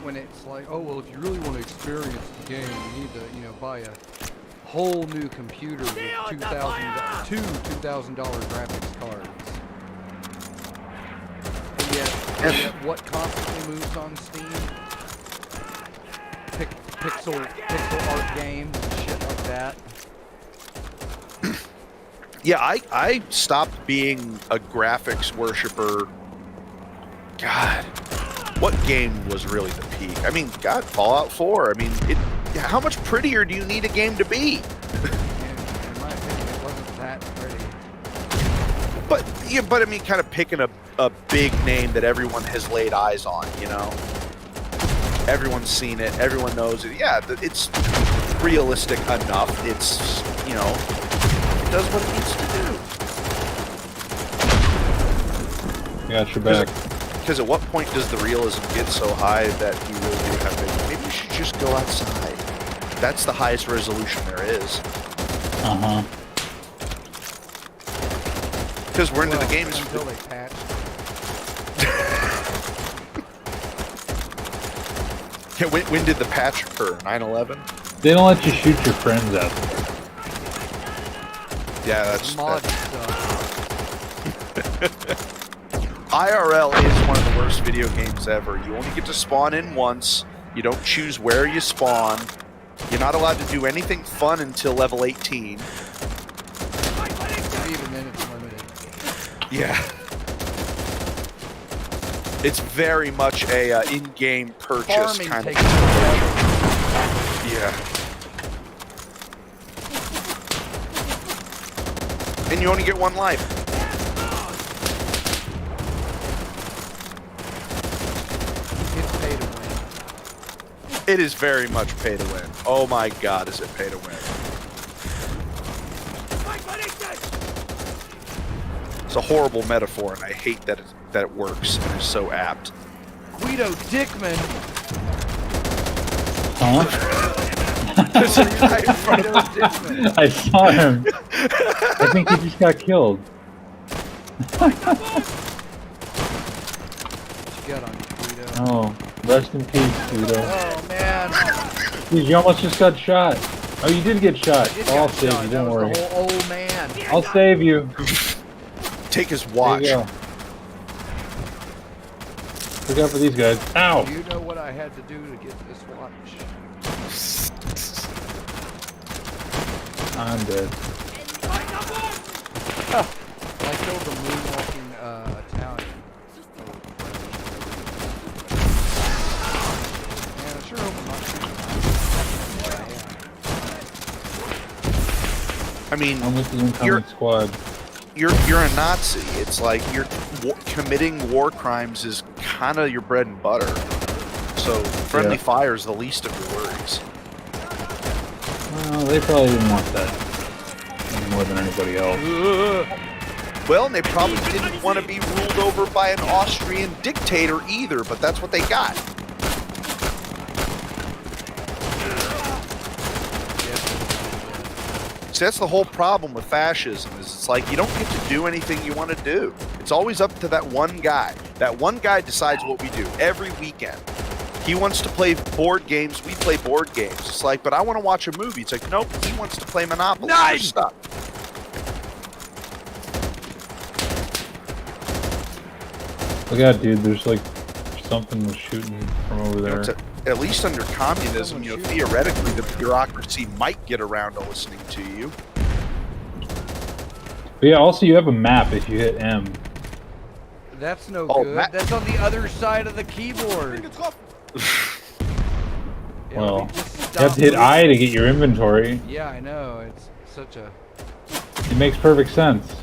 when it's like, oh well, if you really want to experience the game, you need to, you know, buy a whole new computer with two $2,000 graphics cards. And yet what constantly moves on Steam? Pixel art games and shit like that. Yeah, I stopped being a graphics worshiper. God, what game was really the peak? I mean, God, Fallout 4. I mean, how much prettier do you need a game to be? In my opinion, it wasn't that pretty. But I mean, kind of picking a big name that everyone has laid eyes on, you know? Everyone's seen it, everyone knows it. Yeah, it's realistic enough. It's, you know, it does what it needs to do. Got your back. Because at what point does the realism get so high that you really do have to, maybe you should just go outside? That's the highest resolution there is. Uh-huh. Because we're into the games. Until they patch. Yeah, when did the patch occur? 9/11? They don't let you shoot your friends out there. Yeah, that's Mod that. stuff. IRL is one of the worst video games ever. You only get to spawn in once. You don't choose where you spawn. You're not allowed to do anything fun until level 18. Even then, it's limited. Yeah. It's very much a in-game purchase Farming kind of. takes forever. Yeah. And you only get one life. It's pay to win. It is very much pay to win. Oh my god, is it pay to win. It's a horrible metaphor, and I hate that it works and is so apt. Guido Dickman. Huh? Guido Dickman. I saw him. I think he just got killed. What you got on you, Guido? Oh, rest in peace, Guido. Oh man. Dude, you almost just got shot. Oh, you did get shot. It Oh, I'll got save shot. you, That don't was worry. the whole old man. I'll save you. Take his There watch. you go. Look out for these guys. Ow! You know what I had to do to get this watch? I'm dead. I killed the moonwalking Italian. Man, I sure hope I'm not shooting. I mean, I'm with the incoming You're- squad. you're a Nazi. It's like you're committing war crimes is kind of your bread and butter. So friendly Yeah. fire is the least of your worries. Well, they probably didn't want that any more than anybody else. Well, and they probably didn't want to be ruled over by an Austrian dictator either, but that's what they got. See, that's the whole problem with fascism, is it's like you don't get to do anything you want to do. It's always up to that one guy. That one guy decides what we do every weekend. He wants to play board games, we play board games. It's like, but I want to watch a movie. It's like, nope, he wants to play Monopoly. Nine! We're stuck. Look out, dude. There's like something was shooting from over You know, there. it's at least under communism, you know, theoretically, the bureaucracy might get around to listening to you. But yeah, also you have a map if you hit M. That's no Oh, good. Matt- That's on the other side of the keyboard. Yeah, Well, we just you have stopped to hit moving. I to get your inventory. Yeah, I know. It's such a... It makes perfect sense.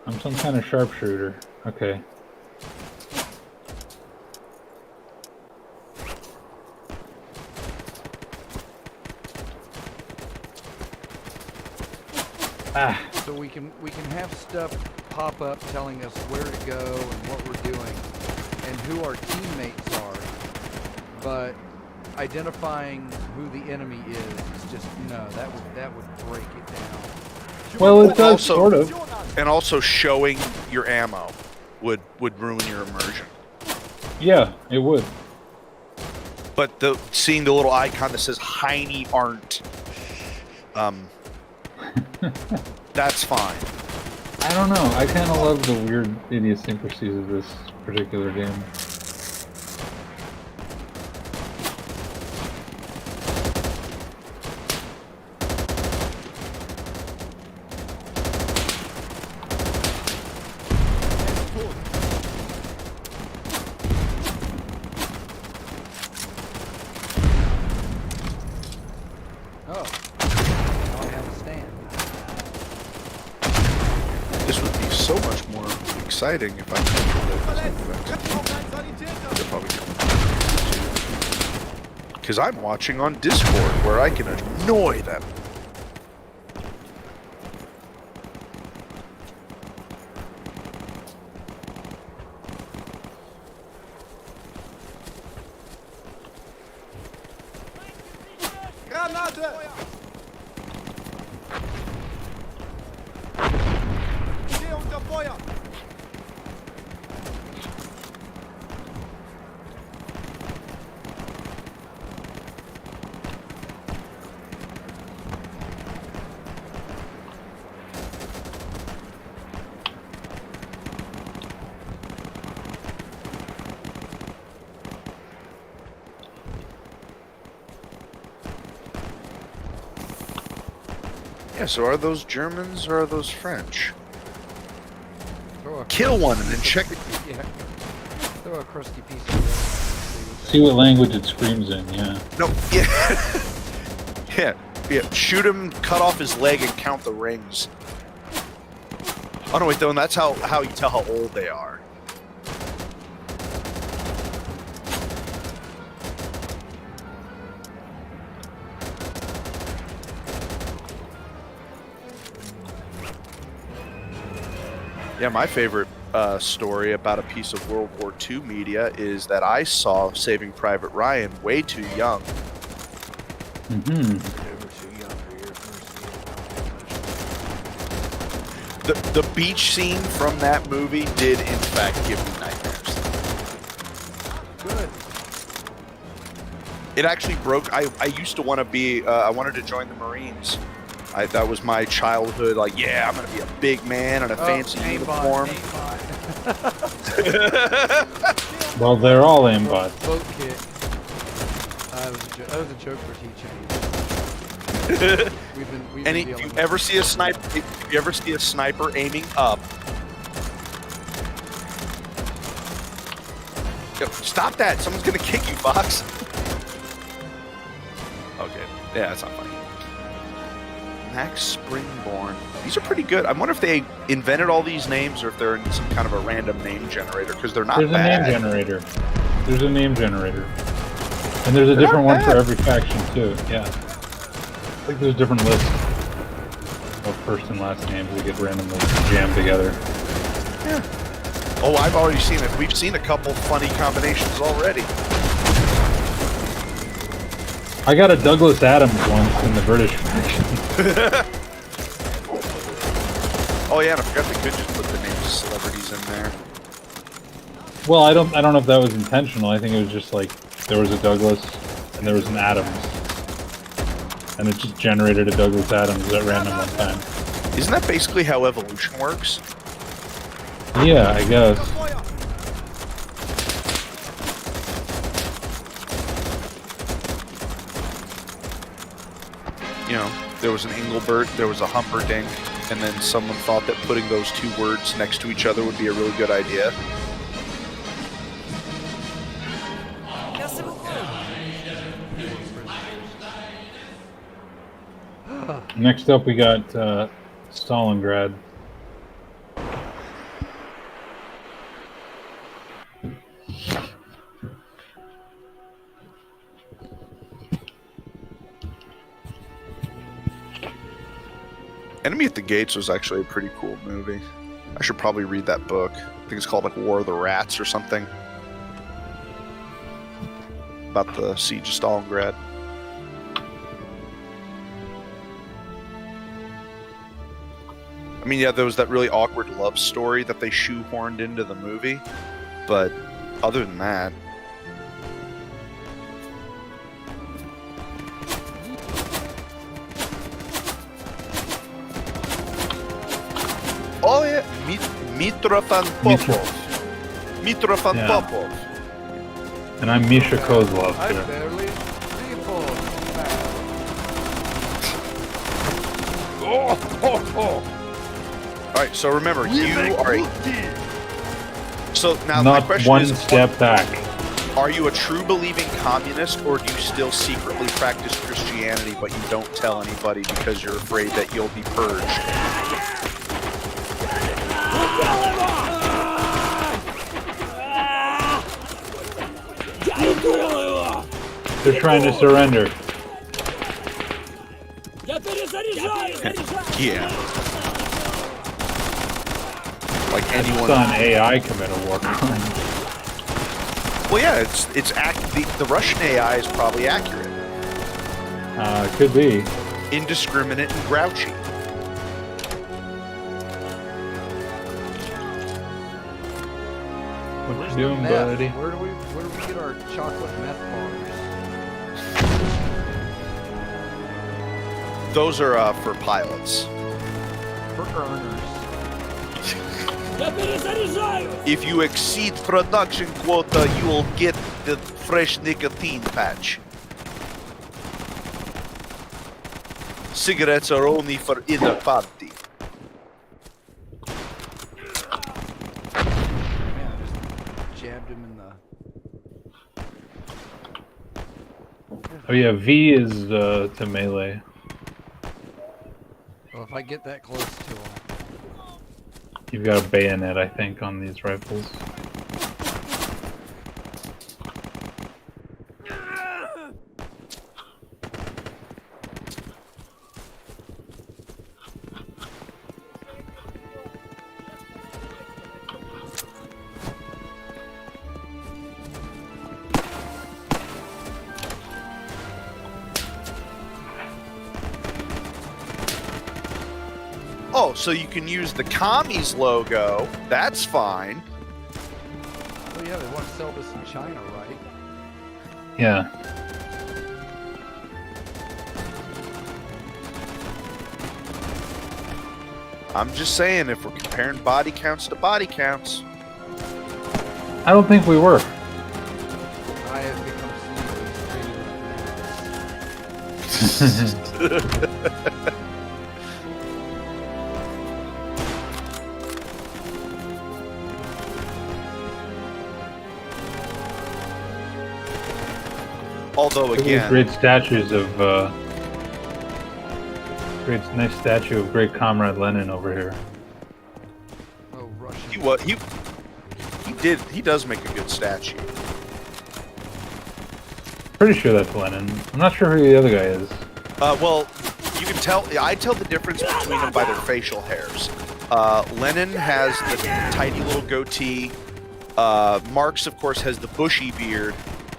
I'm some kind of sharpshooter. Okay. Ah, So we can have stuff pop up telling us where to go and what we're doing and who our teammates are, but identifying who the enemy is just no. That would break it down. well, it does Also- sort of. And also showing your ammo would ruin your immersion. Yeah, it would. But seeing the little icon that says Heine aren't, that's fine. I don't know. I kind of love the weird idiosyncrasies of this particular game. Oh, now I have a stand. This would be so much more exciting if I could. Because I'm watching on Discord where I can annoy them. Yeah, so are those Germans or are those French? Throw a Kill one and then check. Yeah. Throw a crusty piece of bread. See what language it screams in, yeah. No, yeah. yeah. Shoot him, cut off his leg, and count the rings. Oh no, wait, though, and that's how you tell how old they are. Yeah, my favorite story about a piece of World War II media is that I saw Saving Private Ryan way too young. Mm-hmm. The beach scene from that movie did, in fact, give me nightmares. Good. It actually broke. I used to want to be. I wanted to join the Marines. That was my childhood. Like, yeah, I'm gonna be a big man in a fancy uniform. Well, they're all aimbots. Boat kit. That was a joke for teaching. We've And been if you dealing ever see a sniper, if you ever see a sniper aiming up, yo, stop that! Someone's gonna kick you, Fox. Okay, yeah, that's not funny. Max Springborn. These are pretty good. I wonder if they invented all these names or if they're in some kind of a random name generator, because they're not There's bad. a name generator. There's a name generator. And there's a They're different not one for bad. every faction, too. Yeah. I think there's different lists of first and last names that get randomly jammed together. Yeah. Oh, I've already seen it. We've seen a couple funny combinations already. I got a Douglas Adams once in the British faction. Oh yeah, and I forgot they could just put the names of celebrities in there. Well, I don't know if that was intentional. I think it was just like there was a Douglas and there was an Adams. And it just generated a Douglas Adams at random one time. Isn't that basically how evolution works? Yeah, I guess. You know, there was an Engelbert, there was a Humperdinck, and then someone thought that putting those two words next to each other would be a really good idea. Next up, we got Stalingrad. Enemy at the Gates was actually a pretty cool movie. I should probably read that book. I think it's called like War of the Rats or something. About the siege of Stalingrad. I mean, yeah, there was that really awkward love story that they shoehorned into the movie. But other than that... Oh yeah, Mitrofan Popov. Mitrofan Yeah. Popov. And I'm Misha Kozlov I here. barely people. Alright, so remember, you are a... So now my Not question one is, step back. are you a true believing communist, or do you still secretly practice Christianity, but you don't tell anybody because you're afraid that you'll be purged? They're trying to surrender. Yeah. Like I anyone... saw an AI commit a war crime. Well, yeah, the Russian AI is probably accurate. Could be. Indiscriminate and grouchy. What you doing, Meth. buddy? Where do we get our chocolate meth bars? Those are for pilots. For earners. If you exceed production quota, you will get the fresh nicotine patch. Cigarettes are only for inner party. Man, I just jabbed him in the... Oh yeah, V is to melee. Well, if I get that close to him... You've got a bayonet, I think, on these rifles. Oh, so you can use the commies logo. That's fine. Oh yeah, they want to sell this in China, right? Yeah. I'm just saying, if we're comparing body counts to body counts. I don't think we were. I have become sleepy. Although Look at these again, great statues of nice statue of great comrade Lenin over here. Oh, Russian. he does make a good statue. Pretty sure that's Lenin. I'm not sure who the other guy is. Well, you can tell. I tell the difference between them by their facial hairs. Lenin has the tiny little goatee. Marx, of course, has the bushy beard.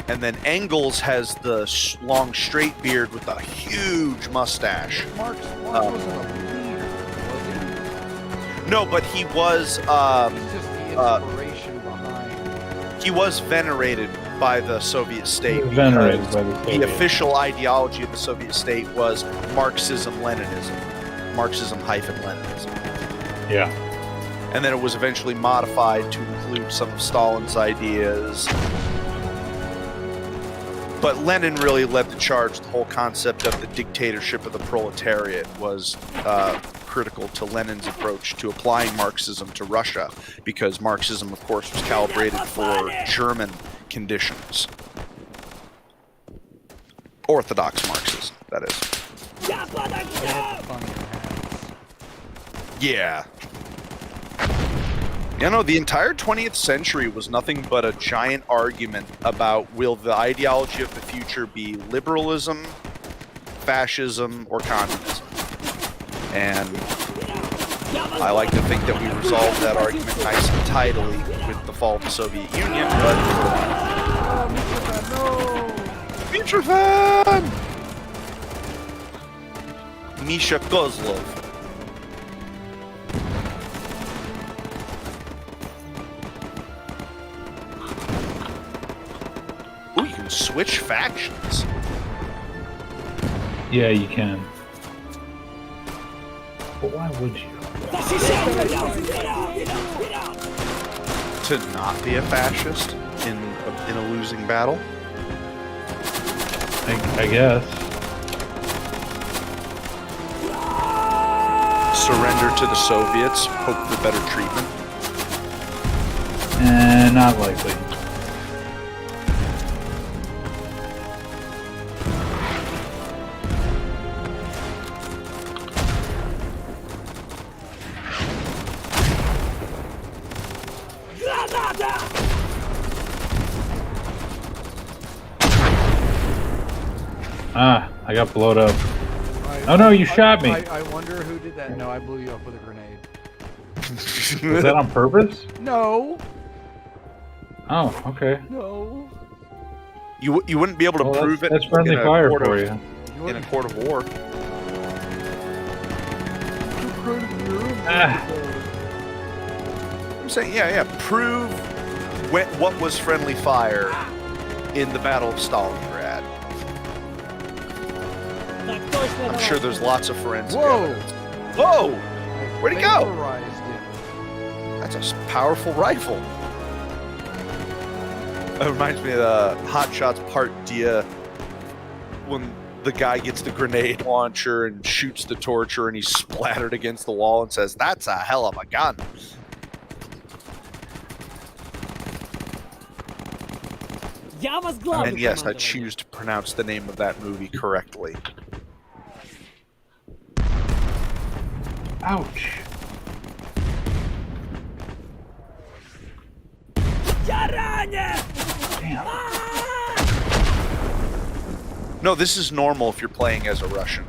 And then Engels has the long, straight beard with a huge mustache. Marx wasn't a leader, was he? No, but he was. He's just the inspiration behind. He was venerated by the Soviet state. Venerated because by the Soviet. The official ideology of the Soviet state was Marxism-Leninism. Marxism-Leninism. Yeah. And then it was eventually modified to include some of Stalin's ideas. But Lenin really led the charge. The whole concept of the dictatorship of the proletariat was critical to Lenin's approach to applying Marxism to Russia, because Marxism, of course, was calibrated for German conditions. Orthodox Marxism, that is. They had the funnier hats. Yeah. You know, the entire 20th century was nothing but a giant argument about will the ideology of the future be liberalism, fascism, or communism. And I like to think that we resolved that argument nice and tidily with the fall of the Soviet Union, but... Mitrofan! Misha Kozlov. Ooh, you can switch factions. Yeah, you can. But why would you? To not be a fascist in a losing battle? I guess. Surrender to the Soviets, hope for better treatment? Not likely. Ah, I got blowed up. Oh no, you shot me. I wonder who did that. No, I blew you up with a grenade. Was that on purpose? No, Oh, okay. no. You wouldn't be able to Well, prove it. that's friendly in a fire court for of- you. in a court of war. I'm saying, yeah. Prove what was friendly fire in the Battle of Stalingrad. I'm sure there's lots of forensic evidence. Whoa! Where'd he go? That's a powerful rifle. That reminds me of the Hot Shots Part D when the guy gets the grenade launcher and shoots the torture and he's splattered against the wall and says, "That's a hell of a gun." And yes, I choose to pronounce the name of that movie correctly. Ouch. Damn. No, this is normal if you're playing as a Russian.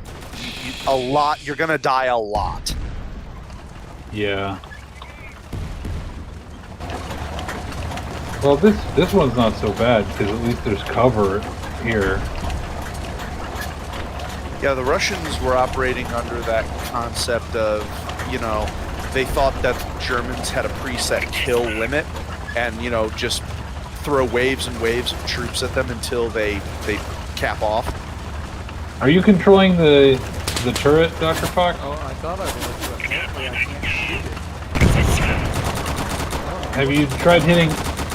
You're gonna die a lot. Yeah. Well, this one's not so bad because at least there's cover here. Yeah, the Russians were operating under that concept of, they thought that the Germans had a preset kill limit and, just throw waves and waves of troops at them until they cap off. Are you controlling the turret, Dr. Fox? Oh, I thought I was, but apparently I can't shoot it. Have you tried hitting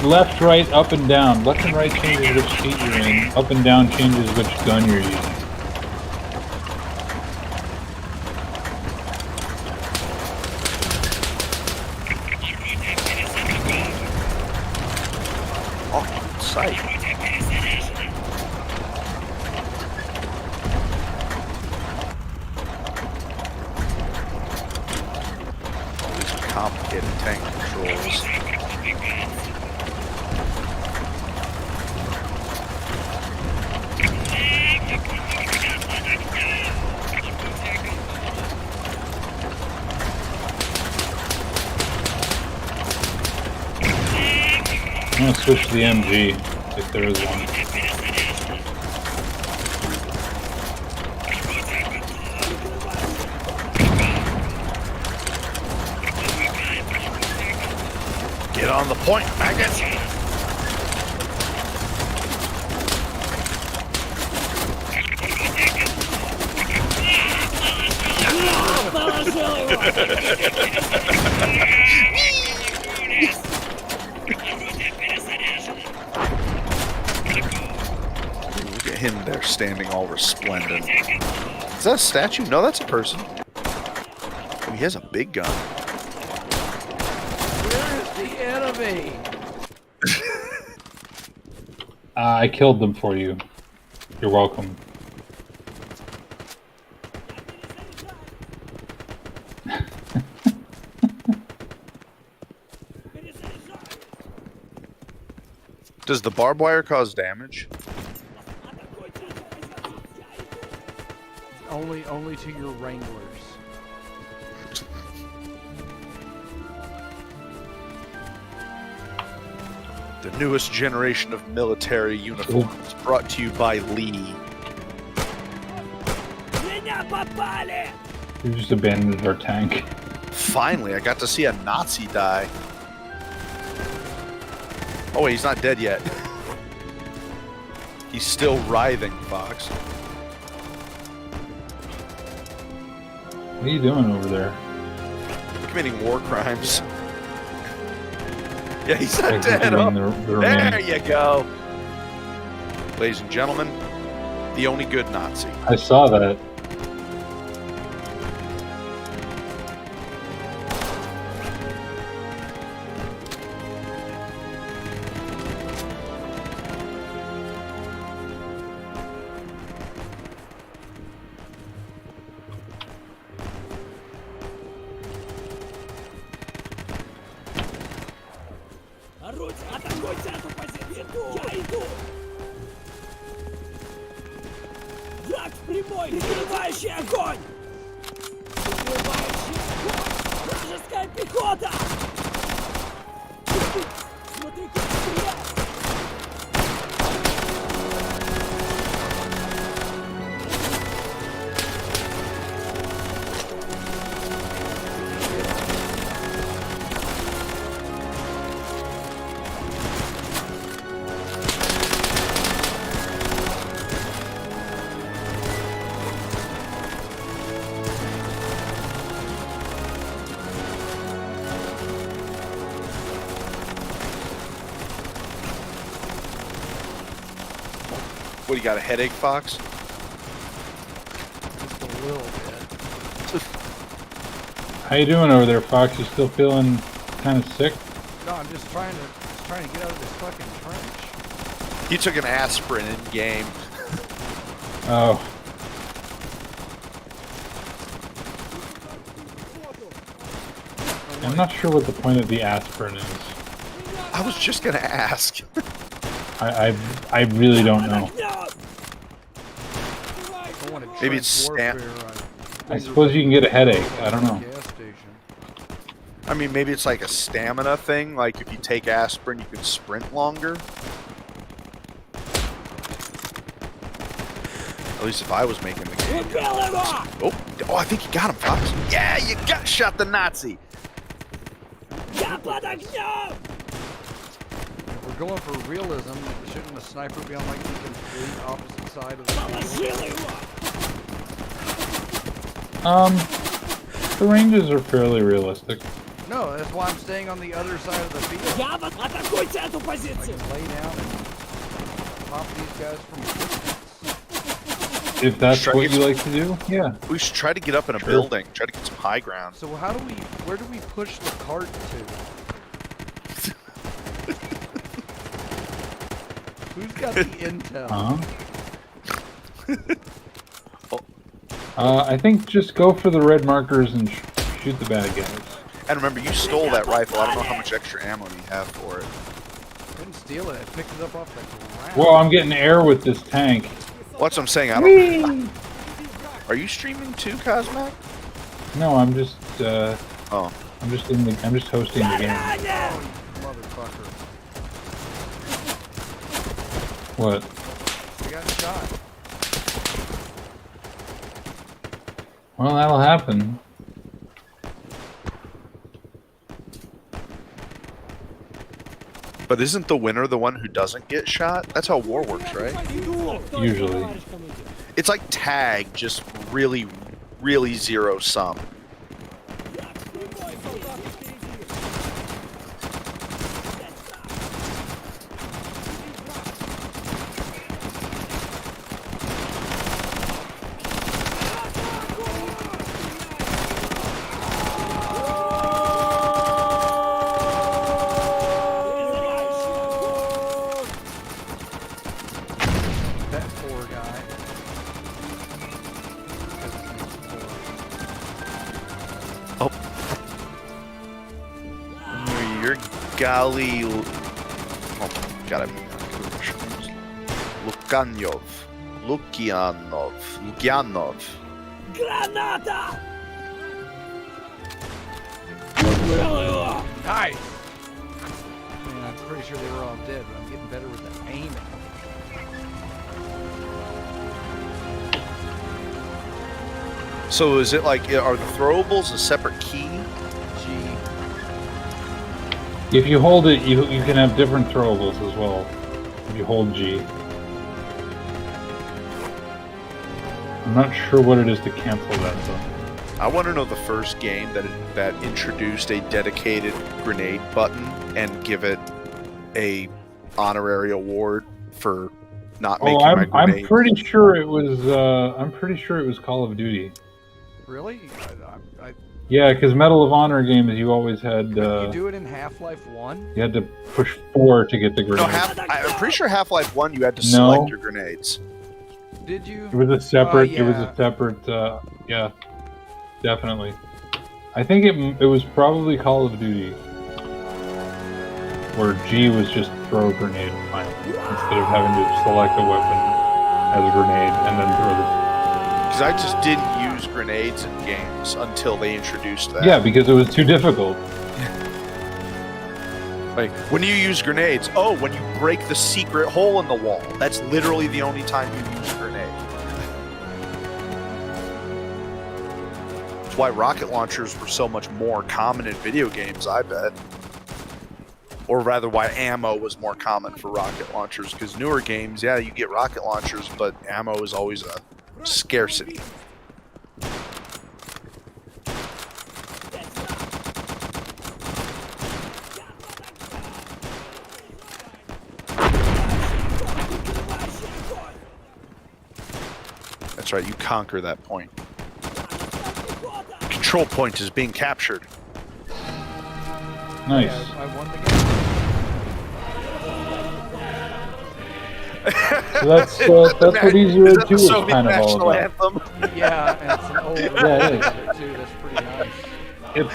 left, right, up, and down? Left and right changes which seat you're in. Up and down changes which gun you're using. Oh, sight. These are complicated tank controls. I'm gonna switch to the MG if there is one. Get on the point, maggot! Look at him there standing all resplendent. Is that a statue? No, that's a person. Oh, he has a big gun. Where is the enemy? I killed them for you. You're welcome. Does the barbed wire cause damage? Only to your Wranglers. The newest generation of military uniforms brought to you by Lee. You just abandoned our tank. Finally, I got to see a Nazi die. Oh wait, he's not dead yet. He's still writhing, Fox. What are you doing over there? Committing war crimes. Yeah, he's not dead. Executing Oh. the There remains. you go. Ladies and gentlemen, the only good Nazi. I saw that. Атакуйте эту позицию! Я иду! Враг прямой! Прикрывающий огонь! Прикрывающий огонь! Вражеская пехота! Смотри, как стреляет! What, you got a headache, Fox? Just a little bit. How you doing over there, Fox? You still feeling kind of sick? No, I'm just trying to get out of this fucking trench. He took an aspirin in game. Oh. I'm not sure what the point of the aspirin is. I was just gonna ask. I really don't know. I want to Maybe it's trench stamp. warfare on I suppose you can get a headache. I don't know. gas station. I mean, maybe it's like a stamina thing. Like if you take aspirin, you can sprint longer. At least if I was making the game. Oh, I think you got him, Fox. Yeah, you got shot the Nazi. If we're going for realism, shouldn't a sniper be on like the complete opposite side of the The ranges are fairly realistic. No, that's why I'm staying on the other side of the field. Атакуйте эту I позицию! can lay down and pop these guys from a distance. If that's Try to what get you like to do, yeah. We should try to get up in a Sure. building. Try to get some high ground. So where do we push the cart to? Who's got the intel? I think just go for the red markers and shoot the bad guys. And remember, you stole that rifle. I don't know how much extra ammo you have for it. I didn't steal it. I picked it up off the ground. Whoa, I'm getting air with this tank. What's I'm saying? I don't. Are you streaming too, Cosmac? No, I'm just Oh. I'm just hosting the game. Oh, you motherfucker. What? I got shot. Well, that'll happen. But isn't the winner the one who doesn't get shot? That's how war works, right? Usually. It's like tag, just really, really zero sum. That poor guy. Oh. You're golly. Oh, gotta be Lukanov. Lukianov. Граната! Nice! I mean, I'm pretty sure they were all dead, but I'm getting better with the aiming. So is it like, are the throwables a separate key? G. If you hold it, you can have different throwables as well. If you hold G. I'm not sure what it is to cancel that though. I want to know the first game that introduced a dedicated grenade button and give it a honorary award for not making my I'm grenade. pretty sure it was. I'm pretty sure it was Call of Duty. Really? Yeah, because Medal of Honor games, you always had. You do it in Half-Life 1? You had to push 4 to get the grenade. No, I'm pretty sure Half-Life 1 you had to No. select your grenades. Did you? It was a separate. Yeah. It was a separate. Yeah, definitely. I think it was probably Call of Duty, where G was just throw a grenade finally, instead of having to select a weapon as a grenade and then throw the. Because I just didn't use grenades in games until they introduced that. Yeah, because it was too difficult. Like, when you use grenades, oh, when you break the secret hole in the wall. That's literally the only time you use a grenade. That's why rocket launchers were so much more common in video games, I bet. Or rather, why ammo was more common for rocket launchers. Because newer games, yeah, you get rocket launchers, but ammo is always a scarcity. That's right, you conquer that point. Control point is being captured. Nice. Yeah, I won the game. So that's what Easy Red 2 is Soviet kind of all national about. anthem. Yeah, and it's an old Yeah, it is. too. That's pretty nice. It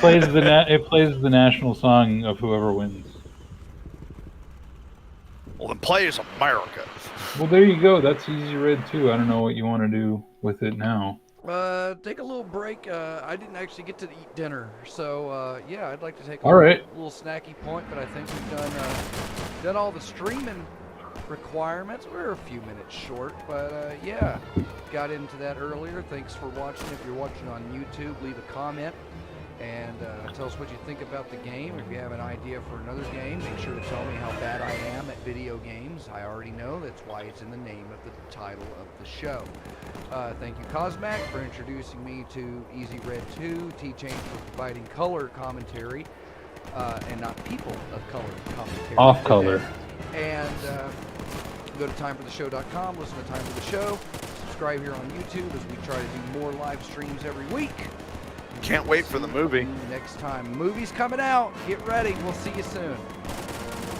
plays the national song of whoever wins. Well, then play as America. Well, there you go. That's Easy Red 2. I don't know what you want to do with it now. Take a little break. I didn't actually get to eat dinner, so yeah, I'd like to take a All right. little snacky point. But I think we've done all the streaming requirements. We're a few minutes short, but yeah, got into that earlier. Thanks for watching. If you're watching on YouTube, leave a comment and tell us what you think about the game. If you have an idea for another game, make sure to tell me how bad I am at video games. I already know. That's why it's in the name of the title of the show. Thank you, Cosmac, for introducing me to Easy Red 2, T-Chain for providing color commentary, and not people of color commentary. Off color. And go to timefortheshow.com, listen to Time for the Show, subscribe here on YouTube as we try to do more live streams every week. Can't wait for the movie. Next time. Movie's coming out. Get ready. We'll see you soon.